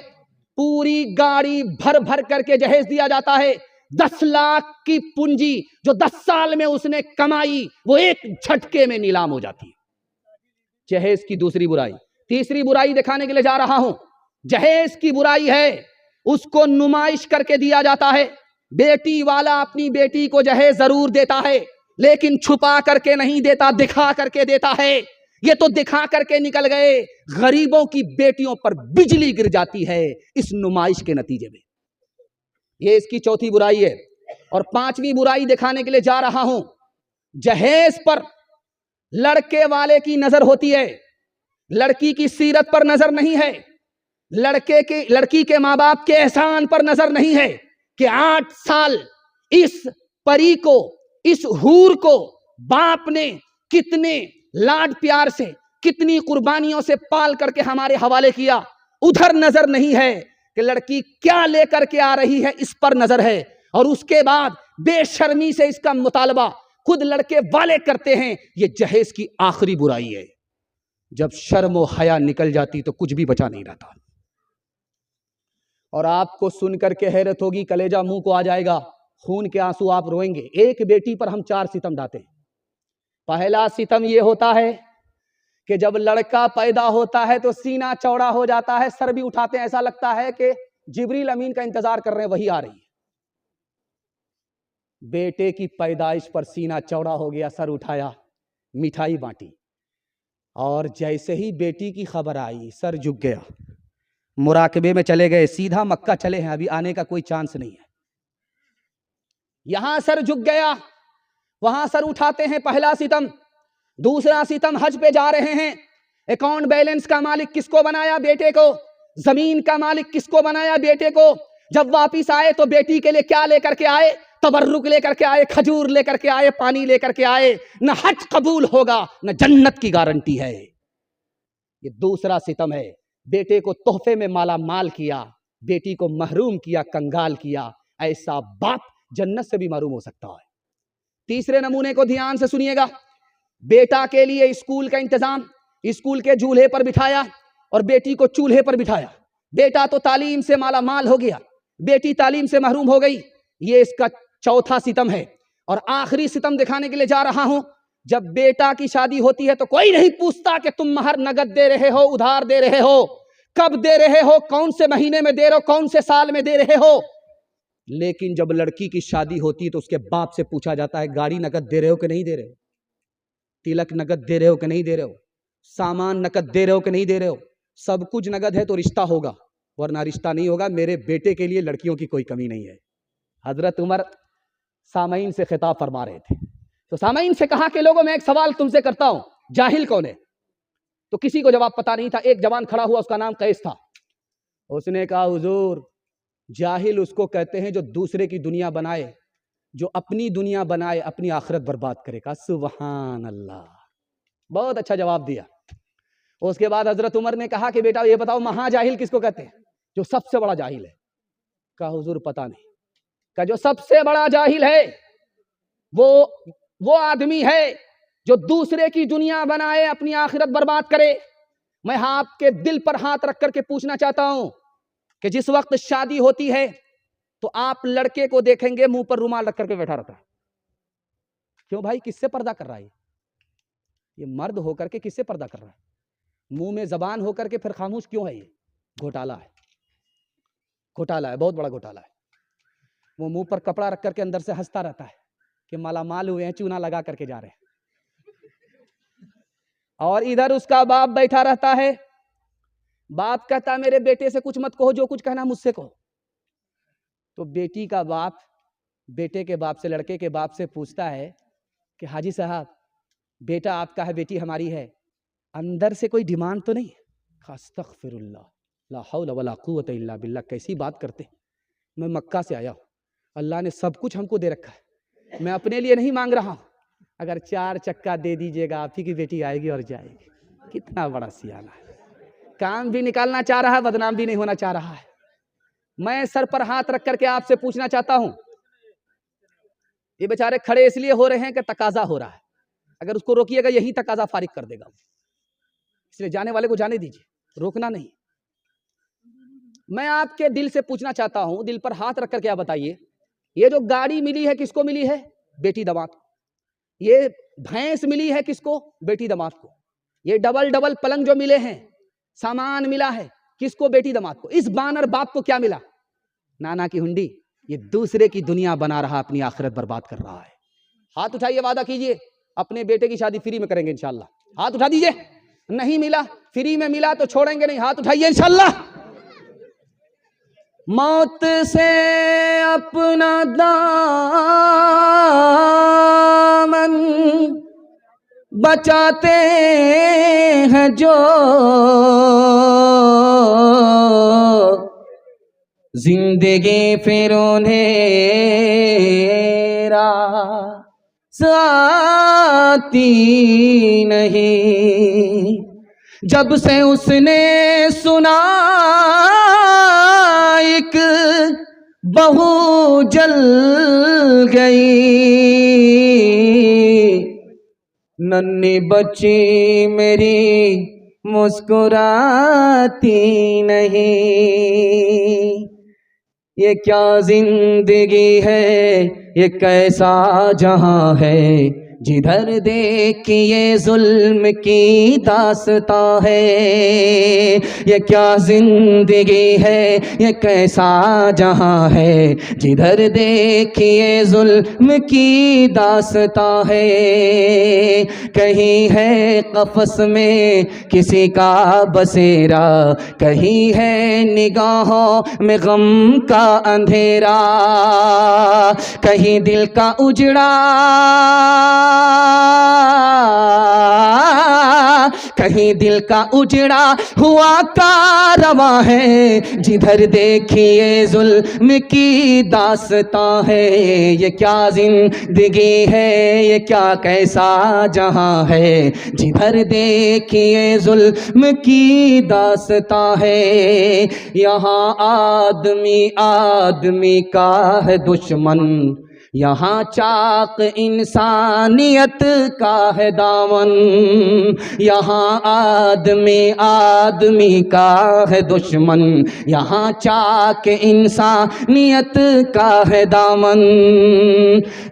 पूरी गाड़ी भर भर करके जहेज दिया जाता है। 10 लाख की पूंजी जो 10 साल में उसने कमाई, वो एक झटके में नीलाम हो जाती है। जहेज की दूसरी बुराई। तीसरी बुराई दिखाने के लिए जा रहा हूं, जहेज की बुराई है, उसको नुमाइश करके दिया जाता है। बेटी वाला अपनी बेटी को जहेज जरूर देता है, लेकिन छुपा करके नहीं देता, दिखा करके देता है। ये तो दिखा करके निकल गए, गरीबों की बेटियों पर बिजली गिर जाती है इस नुमाइश के नतीजे में। ये इसकी चौथी बुराई है। और 5वीं बुराई दिखाने के लिए जा रहा हूं, जहेज पर लड़के वाले की नजर होती है, लड़की की सीरत पर नजर नहीं है, लड़की के माँ बाप के एहसान पर नजर नहीं है कि 8 साल इस परी को, इस हूर को बाप ने कितने लाड प्यार से, कितनी कुर्बानियों से पाल करके हमारे हवाले किया। उधर नजर नहीं है कि लड़की क्या लेकर के आ रही है, इस पर नजर है। और उसके बाद बेशर्मी से इसका मुतालबा खुद लड़के वाले करते हैं। ये जहेज की आखिरी बुराई है। जब शर्म और हया निकल जाती तो कुछ भी बचा नहीं रहता। और आपको सुनकर के हैरत होगी, कलेजा मुंह को आ जाएगा, खून के आंसू आप रोएंगे। एक बेटी पर हम 4 सितम ढाते हैं। पहला सितम यह होता है कि जब लड़का पैदा होता है तो सीना चौड़ा हो जाता है, सर भी उठाते हैं, ऐसा लगता है कि जिब्रील अमीन का इंतजार कर रहे हैं, वही आ रही है। बेटे की पैदाइश पर सीना चौड़ा हो गया, सर उठाया, मिठाई बांटी, और जैसे ही बेटी की खबर आई सर झुक गया, मुराकबे में चले गए, सीधा मक्का चले हैं, अभी आने का कोई चांस नहीं है। यहां सर झुक गया, वहां सर उठाते हैं, पहला सितम। दूसरा सितम, हज पे जा रहे हैं, अकाउंट बैलेंस का मालिक किसको बनाया? बेटे को। जमीन का मालिक किसको बनाया? बेटे को। जब वापिस आए तो बेटी के लिए क्या लेकर के आए? तबर्रुक लेकर के आए, खजूर लेकर के आए, पानी लेकर के आए। न हज कबूल होगा, न जन्नत की गारंटी है। ये दूसरा सितम है। बेटे को तोहफे में माला माल किया, बेटी को महरूम किया, कंगाल किया। ऐसा बाप जन्नत से भी महरूम हो सकता है। तीसरे नमूने को ध्यान से सुनिएगा। बेटा के लिए स्कूल का इंतजाम, स्कूल के झूले पर बिठाया और बेटी को चूल्हे पर बिठाया। बेटा तो तालीम से माला माल हो गया, बेटी तालीम से महरूम हो गई। ये इसका चौथा सितम है। और आखिरी सितम दिखाने के लिए जा रहा हूं, जब बेटा की शादी होती है तो कोई नहीं पूछता कि तुम महर नगद दे रहे हो, उधार दे रहे हो, कब दे रहे हो, कौन से महीने में दे रहे हो, कौन से साल में दे रहे हो। लेकिन जब लड़की की शादी होती है तो उसके बाप से पूछा जाता है, गाड़ी नगद दे रहे हो कि नहीं दे रहे हो, तिलक नगद दे रहे हो कि नहीं दे रहे हो, सामान नगद दे रहे हो कि नहीं दे रहे हो। सब कुछ नगद है तो रिश्ता होगा, वरना रिश्ता नहीं होगा। मेरे बेटे के लिए लड़कियों की कोई कमी नहीं है। हजरत उमर सामईन से खिताब फरमा रहे थे, तो सामईन से कहा कि लोगों, मैं एक सवाल तुमसे करता हूं, जाहिल कौन है? तो किसी को जवाब पता नहीं था। एक जवान खड़ा हुआ, उसका नाम कैस था। उसने कहा, हुजूर, जाहिल उसको कहते हैं जो दूसरे की दुनिया बनाए, जो अपनी दुनिया बनाए अपनी आखिरत बर्बाद करेगा। सुभान अल्लाह, बहुत अच्छा जवाब दिया। उसके बाद हजरत उमर ने कहा कि बेटा ये बताओ, महाजाहिल किसको कहते हैं? जो सबसे बड़ा जाहिल है। कहा, हुजूर पता नहीं। कहा, जो सबसे बड़ा जाहिल है वो आदमी है जो दूसरे की दुनिया बनाए अपनी आखिरत बर्बाद करे। मैं आपके दिल पर हाथ रख करके पूछना चाहता हूं कि जिस वक्त शादी होती है तो आप लड़के को देखेंगे मुंह पर रुमाल रख करके बैठा रहता है। क्यों भाई, किससे पर्दा कर रहा है? ये मर्द होकर के किससे पर्दा कर रहा है? मुंह में जबान होकर के फिर खामोश क्यों है? ये घोटाला है, घोटाला है, बहुत बड़ा घोटाला है। वो मुंह पर कपड़ा रख करके अंदर से हंसता रहता है कि मालामाल हुए हैं, चूना लगा करके जा रहे हैं। और इधर उसका बाप बैठा रहता है। बाप कहता मेरे बेटे से कुछ मत कहो, जो कुछ कहना मुझसे कहो। तो बेटी का बाप बेटे के बाप से, लड़के के बाप से पूछता है कि हाजी साहब, बेटा आपका है, बेटी हमारी है, अंदर से कोई डिमांड तो नहीं? अस्तगफिरुल्लाह, ला हौला वला कुव्वता इल्ला बिल्लाह। कैसी बात करते? मैं मक्का से आया हूँ, अल्लाह ने सब कुछ हमको दे रखा है, मैं अपने लिए नहीं मांग रहा हूँ। अगर 4 चक्का दे दीजिएगा, आप ही की बेटी आएगी और जाएगी। कितना बड़ा सियाना है, काम भी निकालना चाह रहा है, बदनाम भी नहीं होना चाह रहा है। मैं सर पर हाथ रख करके आपसे पूछना चाहता हूं, ये बेचारे खड़े इसलिए हो रहे हैं कि तकाजा हो रहा है। अगर उसको रोकिएगा यही तकाजा फारिग कर देगा, इसलिए जाने वाले को जाने दीजिए, रोकना नहीं। मैं आपके दिल से पूछना चाहता हूं, दिल पर हाथ रख करके आप बताइए, ये जो गाड़ी मिली है किसको मिली है? बेटी दामाद को। ये भैंस मिली है किसको? बेटी दामाद को। ये डबल डबल पलंग जो मिले हैं, सामान मिला है किसको? बेटी दामाद को। इस बानर बाप को क्या मिला? नाना की हुंडी। ये दूसरे की दुनिया बना रहा, अपनी आखिरत बर्बाद कर रहा है। हाथ उठाइए, वादा कीजिए अपने बेटे की शादी फ्री में करेंगे इंशाल्लाह। हाथ उठा दीजिए। नहीं मिला, फ्री में मिला तो छोड़ेंगे नहीं, हाथ उठाइए इंशाल्लाह। मौत से अपना दामन बचाते हैं जो, जिंदगी फिर उन्हें रास आती नहीं। जब से उसने सुना एक बहू जल गई, नन्ही बच्ची मेरी मुस्कुराती नहीं। ये क्या जिंदगी है, ये कैसा जहां है, जिधर देखिए जुल्म की दास्तां है। ये क्या जिंदगी है, ये कैसा जहां है, जिधर देखिए जुल्म की दास्तां है। कहीं है कफस में किसी का बसेरा, कहीं है निगाहों में गम का अंधेरा, कहीं दिल का उजड़ा, कहीं दिल का उजड़ा हुआ कारवां है, जिधर देखिए जुल्म की दास्तां है। ये क्या जिंदगी है, ये क्या कैसा जहां है, जिधर देखिए जुल्म की दास्तां है। यहाँ आदमी आदमी का है दुश्मन, यहाँ चाक इंसानियत का है दामन। यहाँ आदमी आदमी का है दुश्मन, यहाँ चाक इंसानियत का है दामन।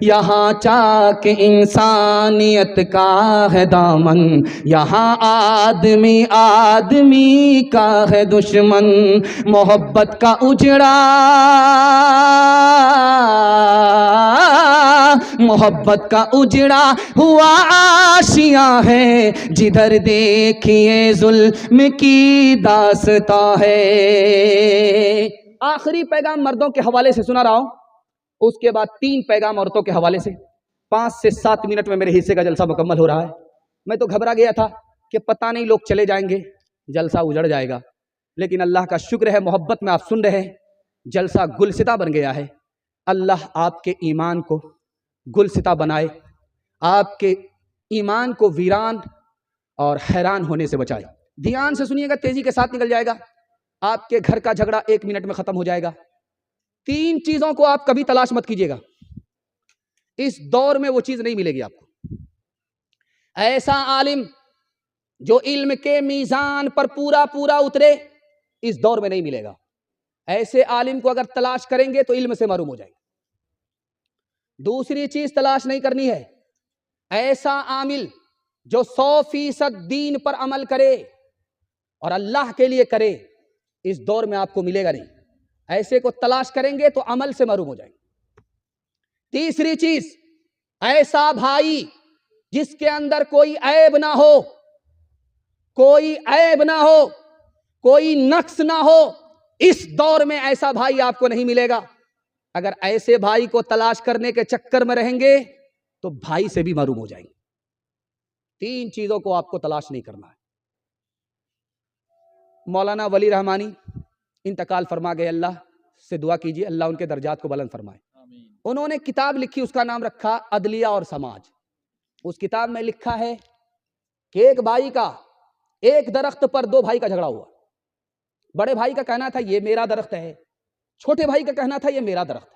यहाँ चाक इंसानियत का है दामन, यहाँ आदमी आदमी का है दुश्मन। मोहब्बत का उजड़ा, मोहब्बत का उजड़ा हुआ आशियां है, जिधर देखिए जुल्म की दास्तां है। आखिरी पैगाम मर्दों के हवाले से सुना रहा हूं, उसके बाद 3 पैगाम औरतों के हवाले से। 5 से 7 मिनट में मेरे हिस्से का जलसा मुकम्मल हो रहा है। मैं तो घबरा गया था कि पता नहीं लोग चले जाएंगे, जलसा उजड़ जाएगा, लेकिन अल्लाह का शुक्र है, मोहब्बत में आप सुन रहे हैं, जलसा गुलसिता बन गया है। अल्लाह आपके ईमान को गुलसिता बनाए, आपके ईमान को वीरान और हैरान होने से बचाए। ध्यान से सुनिएगा, तेजी के साथ निकल जाएगा। आपके घर का झगड़ा 1 मिनट में खत्म हो जाएगा। 3 चीजों को आप कभी तलाश मत कीजिएगा, इस दौर में वो चीज नहीं मिलेगी आपको। ऐसा आलिम जो इल्म के मीज़ान पर पूरा पूरा उतरे, इस दौर में नहीं मिलेगा। ऐसे आलिम को अगर तलाश करेंगे तो इल्म से महरूम हो जाएंगे। दूसरी चीज तलाश नहीं करनी है, ऐसा आमिल जो 100% दीन पर अमल करे और अल्लाह के लिए करे, इस दौर में आपको मिलेगा नहीं। ऐसे को तलाश करेंगे तो अमल से महरूम हो जाएंगे। तीसरी चीज, ऐसा भाई जिसके अंदर कोई ऐब ना हो, कोई ऐब ना हो, कोई नक्स ना हो, इस दौर में ऐसा भाई आपको नहीं मिलेगा। अगर ऐसे भाई को तलाश करने के चक्कर में रहेंगे तो भाई से भी महरूम हो जाएंगे। 3 चीजों को आपको तलाश नहीं करना है। मौलाना वली रहमानी इंतकाल फरमा गए, अल्लाह से दुआ कीजिए अल्लाह उनके दर्जात को बुलंद फरमाए। उन्होंने किताब लिखी, उसका नाम रखा अदलिया और समाज। उस किताब में लिखा है कि एक भाई का, एक दरख्त पर 2 भाई का झगड़ा हुआ। बड़े भाई का कहना था ये मेरा दरख्त है, छोटे भाई का कहना था ये मेरा दरख्त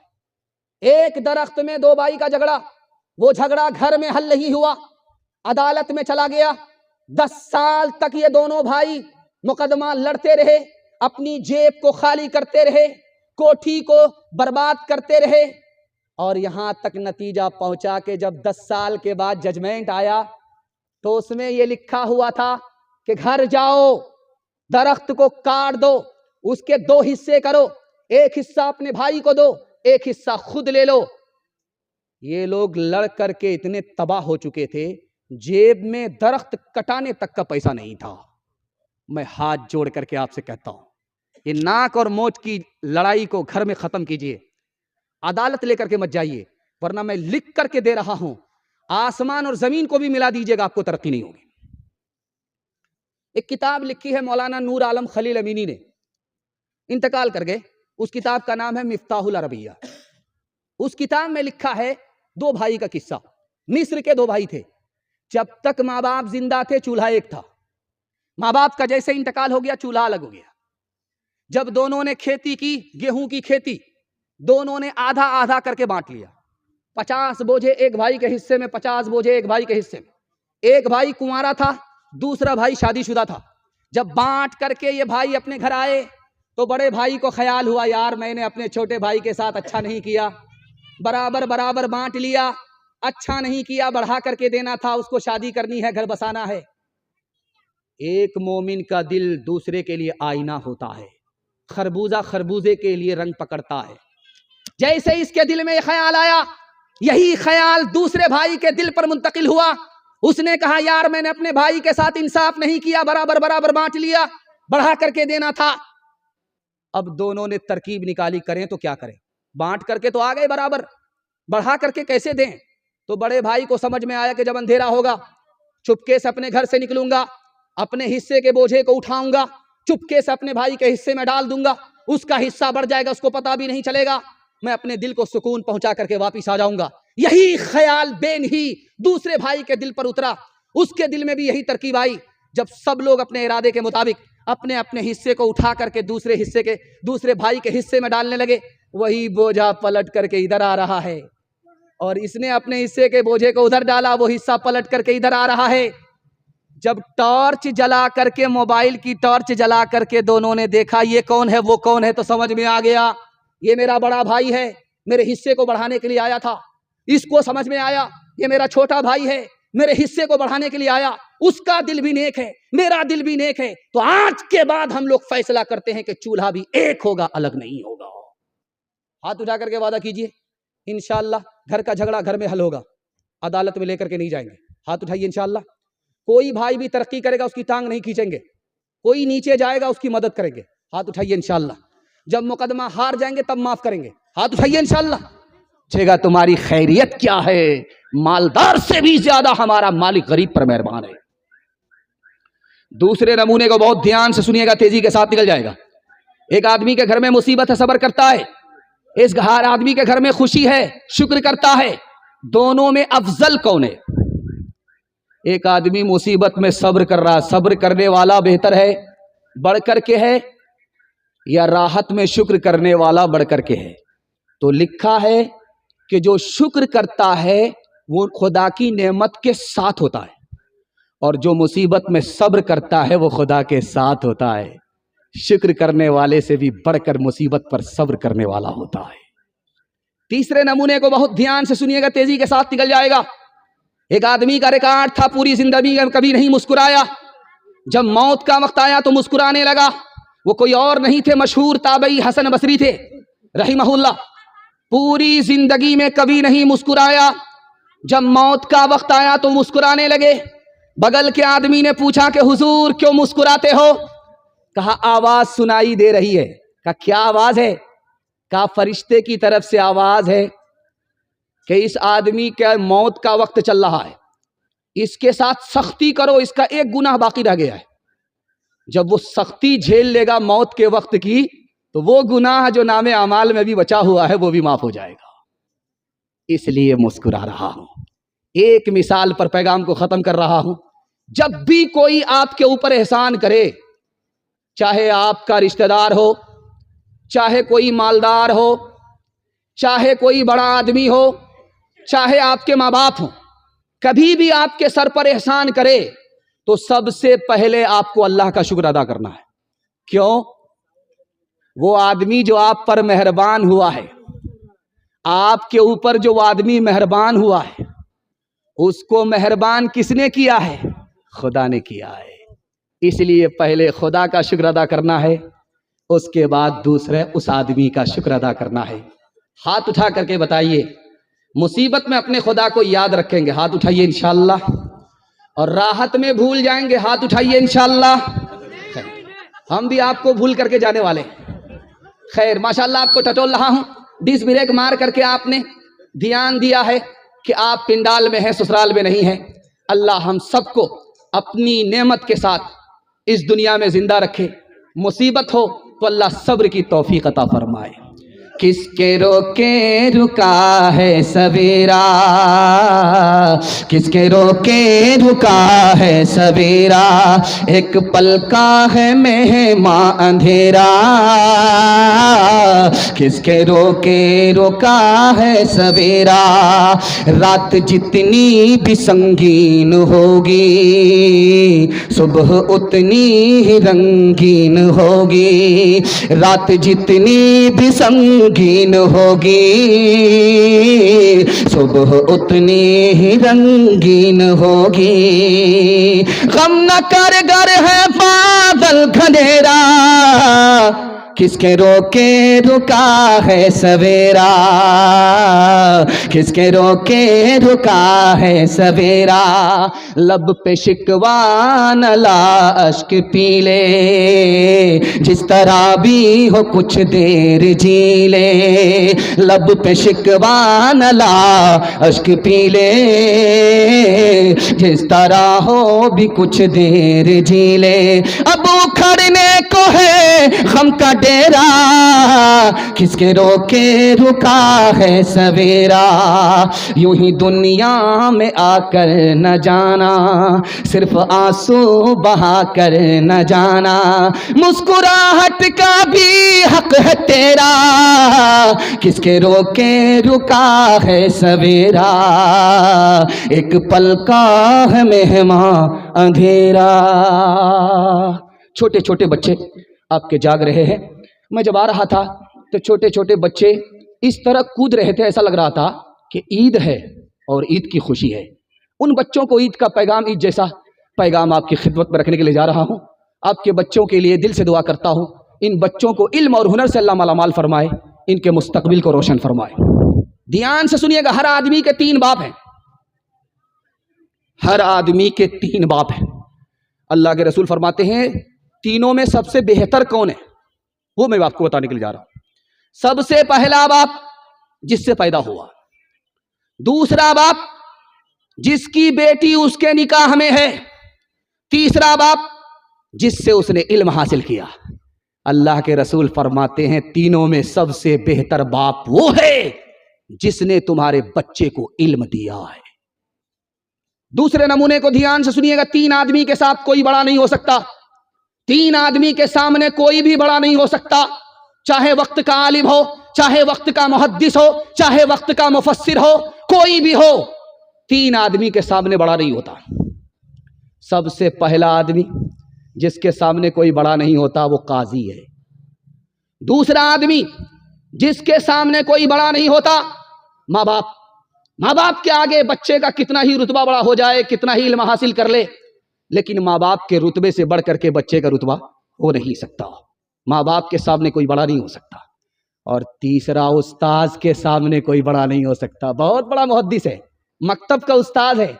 है। एक दरख्त में 2 भाई का झगड़ा, वो झगड़ा घर में हल नहीं हुआ, अदालत में चला गया। 10 साल तक ये दोनों भाई मुकदमा लड़ते रहे, अपनी जेब को खाली करते रहे, कोठी को बर्बाद करते रहे, और यहां तक नतीजा पहुंचा कि जब 10 साल के बाद जजमेंट आया तो उसमें यह लिखा हुआ था कि घर जाओ, दरख्त को काट दो, उसके 2 हिस्से करो, एक हिस्सा अपने भाई को दो, एक हिस्सा खुद ले लो। ये लोग लड़ करके इतने तबाह हो चुके थे, जेब में दरख्त कटाने तक का पैसा नहीं था। मैं हाथ जोड़ करके आपसे कहता हूं, ये नाक और मोच की लड़ाई को घर में खत्म कीजिए, अदालत लेकर के मत जाइए, वरना मैं लिख करके दे रहा हूं, आसमान और जमीन को भी मिला दीजिएगा, आपको तरक्की नहीं होगी। एक किताब लिखी है मौलाना नूर आलम खलील अमीनी ने, इंतकाल कर गए। उस किताब का नाम है मिफ्ताहुल अरबिया। उस किताब में लिखा है 2 भाई का किस्सा। मिस्र के 2 भाई थे, जब तक माँ बाप जिंदा थे चूल्हा एक था, माँ बाप का जैसे इंतकाल हो गया चूल्हा अलग हो गया। जब दोनों ने खेती की, गेहूं की खेती, दोनों ने आधा आधा करके बांट लिया। 50 बोझे एक भाई के हिस्से में, 50 बोझे एक भाई के हिस्से में। एक भाई कुंवारा था, दूसरा भाई शादीशुदा था। जब बांट करके ये भाई अपने घर आए तो बड़े भाई को ख्याल हुआ, यार मैंने अपने छोटे भाई के साथ अच्छा नहीं किया, बराबर बराबर बांट लिया, अच्छा नहीं किया, बढ़ा करके देना था, उसको शादी करनी है, घर बसाना है। एक मोमिन का दिल दूसरे के लिए आईना होता है, खरबूजा खरबूजे के लिए रंग पकड़ता है। जैसे इसके दिल में ख्याल आया, यही ख्याल दूसरे भाई के दिल पर मुंतकिल हुआ। उसने कहा यार मैंने अपने भाई के साथ इंसाफ नहीं किया, बराबर बराबर बांट लिया, बढ़ा करके देना था। अब दोनों ने तरकीब निकाली, करें तो क्या करें, बांट करके तो आ गए बराबर, बढ़ा करके कैसे दें। तो बड़े भाई को समझ में आया कि जब अंधेरा होगा चुपके से अपने घर से निकलूंगा, अपने हिस्से के बोझे को उठाऊंगा, चुपके से अपने भाई के हिस्से में डाल दूंगा, उसका हिस्सा बढ़ जाएगा, उसको पता भी नहीं चलेगा, मैं अपने दिल को सुकून पहुंचा करके वापिस आ जाऊंगा। यही ख्याल बेनही दूसरे भाई के दिल पर उतरा, उसके दिल में भी यही तरकीब आई। जब सब लोग अपने इरादे के मुताबिक अपने अपने हिस्से को उठा करके दूसरे भाई के हिस्से में डालने लगे, वही बोझा पलट करके इधर आ रहा है, और इसने अपने हिस्से के बोझे को उधर डाला, वो हिस्सा पलट करके इधर आ रहा है। जब टॉर्च जला करके, मोबाइल की टॉर्च जला करके दोनों ने देखा ये कौन है वो कौन है, तो समझ में आ गया ये मेरा बड़ा भाई है, मेरे हिस्से को बढ़ाने के लिए आया था। इसको समझ में आया ये मेरा छोटा भाई है, मेरे हिस्से को बढ़ाने के लिए आया। उसका दिल भी नेक है, मेरा दिल भी नेक है, तो आज के बाद हम लोग फैसला करते हैं कि चूल्हा भी एक होगा, अलग नहीं होगा। हाथ उठा करके वादा कीजिए, इंशाअल्लाह घर का झगड़ा घर में हल होगा, अदालत में लेकर के नहीं जाएंगे। हाथ उठाइए इंशाअल्लाह। कोई भाई भी तरक्की करेगा उसकी टांग नहीं खींचेंगे, कोई नीचे जाएगा उसकी मदद करेंगे। हाथ उठाइए इंशाअल्लाह। जब मुकदमा हार जाएंगे तब माफ करेंगे। हाथ उठाइए इंशाअल्लाह। पूछेगा तुम्हारी खैरियत क्या है, मालदार से भी ज्यादा हमारा मालिक गरीब पर मेहरबान है। दूसरे नमूने को बहुत ध्यान से सुनिएगा, तेजी के साथ निकल जाएगा। एक आदमी के घर में मुसीबत है, सब्र करता है। इस हर आदमी के घर में खुशी है, शुक्र करता है। दोनों में अफजल कौन है? एक आदमी मुसीबत में सब्र कर रहा, सब्र करने वाला बेहतर है, बढ़ करके है, या राहत में शुक्र करने वाला बढ़ करके है? तो लिखा है कि जो शुक्र करता है वो खुदा की नेमत के साथ होता है, और जो मुसीबत में सब्र करता है वो खुदा के साथ होता है। शुक्र करने वाले से भी बढ़कर मुसीबत पर सब्र करने वाला होता है। तीसरे नमूने को बहुत ध्यान से सुनिएगा, तेजी के साथ निकल जाएगा। एक आदमी का रिकॉर्ड था, पूरी जिंदगी में कभी नहीं मुस्कुराया, जब मौत का वक्त आया तो मुस्कुराने लगा। वो कोई और नहीं थे, मशहूर ताबई हसन बसरी थे रहिमहुल्लाह। पूरी जिंदगी में कभी नहीं मुस्कुराया, जब मौत का वक्त आया तो मुस्कुराने लगे। बगल के आदमी ने पूछा कि हुजूर क्यों मुस्कुराते हो? कहा आवाज सुनाई दे रही है। कहा क्या आवाज है? कहा फरिश्ते की तरफ से आवाज है कि इस आदमी के मौत का वक्त चल रहा है, इसके साथ सख्ती करो, इसका एक गुनाह बाकी रह गया है। जब वो सख्ती झेल लेगा मौत के वक्त की, तो वो गुनाह जो नामे अमाल में भी बचा हुआ है वो भी माफ हो जाएगा। इसलिए मुस्कुरा रहा हूं। एक मिसाल पर पैगाम को खत्म कर रहा हूं। जब भी कोई आपके ऊपर एहसान करे, चाहे आपका रिश्तेदार हो, चाहे कोई मालदार हो, चाहे कोई बड़ा आदमी हो, चाहे आपके माँ बाप हो, कभी भी आपके सर पर एहसान करे तो सबसे पहले आपको अल्लाह का शुक्र अदा करना है। क्यों? वो आदमी जो आप पर मेहरबान हुआ है, आपके ऊपर जो आदमी मेहरबान हुआ है, उसको मेहरबान किसने किया है? खुदा ने किया है। इसलिए पहले खुदा का शुक्र अदा करना है, उसके बाद दूसरे उस आदमी का शुक्र अदा करना है। हाथ उठा करके बताइए, मुसीबत में अपने खुदा को याद रखेंगे? हाथ उठाइए इंशाअल्लाह। और राहत में भूल जाएंगे? हाथ उठाइए इंशाअल्लाह। हम भी आपको भूल करके जाने वाले। खैर माशाअल्लाह, आपको टटोल रहा हूं, डिस ब्रेक मार करके आपने ध्यान दिया है कि आप पिंडाल में हैं, ससुराल में नहीं हैं। अल्लाह हम सबको अपनी नेमत के साथ इस दुनिया में जिंदा रखे। मुसीबत हो तो अल्लाह सब्र की तौफीक अता फरमाए। किसके रोके रुका है सवेरा, किसके रोके रुका है सवेरा, एक पल का है मेहमां अंधेरा, किसके रोके रुका है सवेरा। रात जितनी भी संगीन होगी, सुबह उतनी ही रंगीन होगी। रात जितनी भी रंगीन होगी, सुबह उतनी ही रंगीन होगी। गम न कर गर है बादल घनेरा, किसके रोके रुका है सवेरा, किसके रोके रुका है सवेरा। लब पे शिकवा न ला अश्क पी ले, जिस तरह भी हो कुछ देर जी ले। लब पे शिकवा न ला अश्क पी ले, जिस तरह हो भी कुछ देर जी ले। अब उखड़ने को है गम का डेरा, किसके रोके रुका है सवेरा। यूं ही दुनिया में आकर न जाना, सिर्फ आंसू बहा कर न जाना। मुस्कुराहट का भी हक है तेरा, किसके रोके रुका है सवेरा। एक पल का है मेहमां अंधेरा। छोटे छोटे बच्चे आपके जाग रहे हैं। मैं जब आ रहा था तो छोटे छोटे बच्चे इस तरह कूद रहे थे, ऐसा लग रहा था कि ईद है और ईद की खुशी है। उन बच्चों को ईद का पैगाम, ईद जैसा पैगाम आपकी खिदमत में रखने के लिए जा रहा हूँ। आपके बच्चों के लिए दिल से दुआ करता हूँ, इन बच्चों को इल्म और हुनर से अल्लाह मालामाल फरमाए, इनके मुस्तकबिल को रोशन फरमाए। ध्यान से सुनिएगा, हर आदमी के 3 बाप हैं, हर आदमी के 3 बाप हैं। अल्लाह के रसूल फरमाते हैं तीनों में सबसे बेहतर कौन है, वो मैं आपको बताने के लिए जा रहा हूं। सबसे पहला बाप जिससे पैदा हुआ, दूसरा बाप जिसकी बेटी उसके निकाह में है, तीसरा बाप जिससे उसने इल्म हासिल किया। अल्लाह के रसूल फरमाते हैं तीनों में सबसे बेहतर बाप वो है जिसने तुम्हारे बच्चे को इल्म दिया है। दूसरे नमूने को ध्यान से सुनिएगा, 3 आदमी के साथ कोई बड़ा नहीं हो सकता, 3 आदमी के सामने कोई भी बड़ा नहीं हो सकता। चाहे वक्त का आलिम हो, चाहे वक्त का मुहद्दिस हो, चाहे वक्त का मुफस्सिर हो, कोई भी हो, 3 आदमी के सामने बड़ा नहीं होता। सबसे पहला आदमी जिसके सामने कोई बड़ा नहीं होता वो काजी है। दूसरा आदमी जिसके सामने कोई बड़ा नहीं होता माँ बाप। माँ बाप के आगे बच्चे का कितना ही रुतबा बड़ा हो जाए, कितना ही इल्म हासिल कर ले, लेकिन माँ बाप के रुतबे से बढ़ करके बच्चे का रुतबा हो नहीं सकता। माँ बाप के सामने कोई बड़ा नहीं हो सकता। और तीसरा, उस्ताद के सामने कोई बड़ा नहीं हो सकता। बहुत बड़ा मुहद्दिस है, मकतब का उस्ताद है,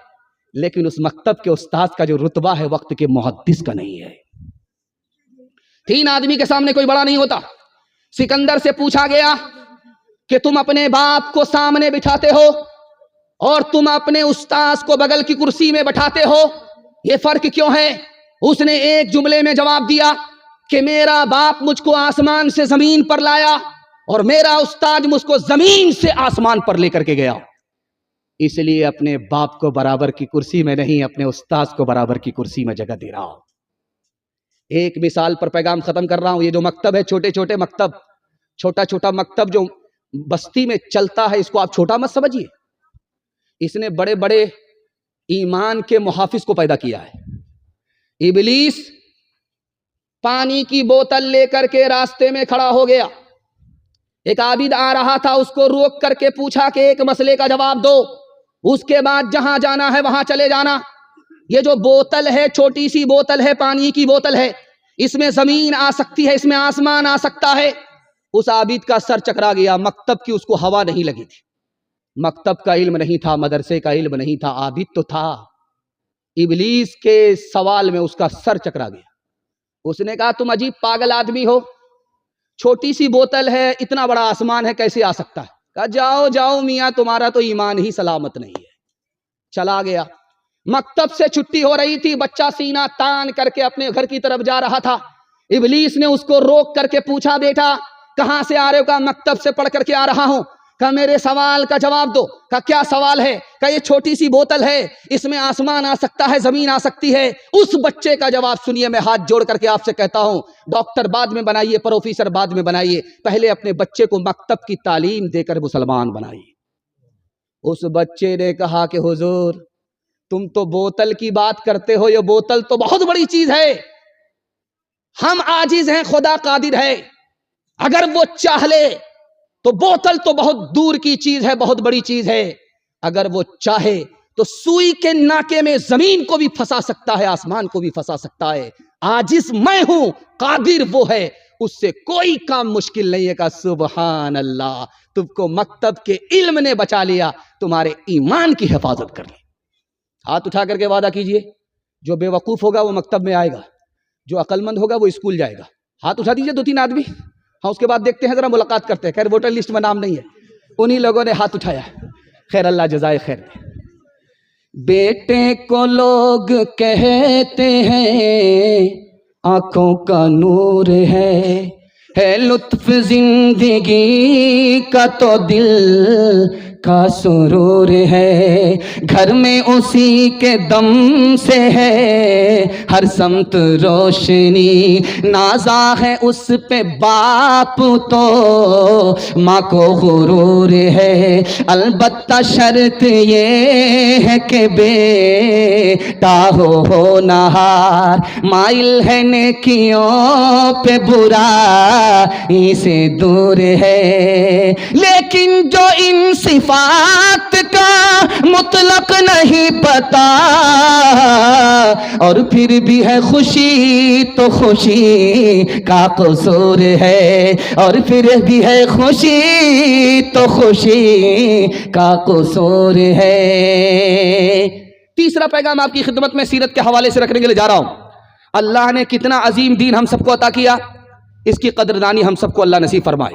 लेकिन उस मकतब के उस्ताद का जो रुतबा है वक्त के मुहद्दिस का नहीं है। 3 आदमी के सामने कोई बड़ा नहीं होता। सिकंदर से पूछा गया कि तुम अपने बाप को सामने बिठाते हो और तुम अपने उस्ताद को बगल की कुर्सी में बैठाते हो, यह फर्क क्यों है? उसने एक जुमले में जवाब दिया कि मेरा बाप मुझको आसमान से जमीन पर लाया और मेरा उस्ताद मुझको जमीन से आसमान पर लेकर के गया, इसलिए अपने बाप को बराबर की कुर्सी में नहीं, अपने उस्ताद को बराबर की कुर्सी में जगह दे रहा हूं। एक मिसाल पर पैगाम खत्म कर रहा हूं। ये जो मकतब है, छोटे छोटे मकतब, छोटा छोटा मकतब जो बस्ती में चलता है, इसको आप छोटा मत समझिए। इसने बड़े बड़े ईमान के मुहाफिज को पैदा किया है। इबलीस पानी की बोतल लेकर के रास्ते में खड़ा हो गया। एक आबिद आ रहा था, उसको रोक करके पूछा कि एक मसले का जवाब दो, उसके बाद जहां जाना है वहां चले जाना। ये जो बोतल है, छोटी सी बोतल है, पानी की बोतल है, इसमें जमीन आ सकती है, इसमें आसमान आ सकता है। उस आबिद का सर चकरा गया। मकतब की उसको हवा नहीं लगी थी, मकतब का इल्म नहीं था, मदरसे का इल्म नहीं था, आबिद तो था। इबलीस के सवाल में उसका सर चकरा गया। उसने कहा तुम अजीब पागल आदमी हो, छोटी सी बोतल है, इतना बड़ा आसमान है, कैसे आ सकता है? कहा जाओ जाओ मियां, तुम्हारा तो ईमान ही सलामत नहीं है। चला गया। मकतब से छुट्टी हो रही थी, बच्चा सीना तान करके अपने घर की तरफ जा रहा था। इबलीस ने उसको रोक करके पूछा, बेटा कहां से आ रहे हो? कहा मकतब से पढ़ करके आ रहा हूं। कहा मेरे सवाल का जवाब दो। कहा क्या सवाल है? कहा ये छोटी सी बोतल है, इसमें आसमान आ सकता है, जमीन आ सकती है। उस बच्चे का जवाब सुनिए, मैं हाथ जोड़ करके आपसे कहता हूं, डॉक्टर बाद में बनाइए, प्रोफेसर बाद में बनाइए, पहले अपने बच्चे को मकतब की तालीम देकर मुसलमान बनाइए। उस बच्चे ने कहा कि हुजूर तुम तो बोतल की बात करते हो, ये बोतल तो बहुत बड़ी चीज है, हम आजिज हैं, खुदा कादिर है, अगर वो चाह ले तो बोतल तो बहुत दूर की चीज है, बहुत बड़ी चीज है, अगर वो चाहे तो सुई के नाके में जमीन को भी फंसा सकता है, आसमान को भी फंसा सकता है। आजिज मैं हूं, कादिर वो है, उससे कोई काम मुश्किल नहीं है। का सुबहान अल्लाह, तुमको मकतब के इल्म ने बचा लिया, तुम्हारे ईमान की हिफाजत कर ली। हाथ उठा करके वादा कीजिए, जो बेवकूफ होगा वो मकतब में आएगा, जो अक्लमंद होगा वो स्कूल जाएगा। हाथ उठा दीजिए 2-3 आदमी। हाँ, उसके बाद देखते हैं, जरा मुलाकात करते हैं। खैर वोटर लिस्ट में नाम नहीं है, उन्हीं लोगों ने हाथ उठाया। खैर अल्लाह जज़ाए खैर दे। बेटे को लोग कहते हैं आंखों का नूर है लुत्फ जिंदगी का तो दिल का सुरूर है, घर में उसी के दम से है हर समत रोशनी, नाजा है उस पे बाप तो माँ को गुरूर है, अलबत्ता शर्त ये है कि बेटा हो नहार, माइल है नेकियों पे बुरा इसे दूर है, लेकिन जो इन सिफात का मुतलक नहीं पता और फिर भी है खुशी तो खुशी का कसूर है, और फिर भी है खुशी तो खुशी का कसूर है। तीसरा पैगाम आपकी खिदमत में सीरत के हवाले से रखने के लिए जा रहा हूं। अल्लाह ने कितना अजीम दीन हम सबको अता किया, इसकी कदरदानी हम सबको अल्लाह नसीब फरमाए।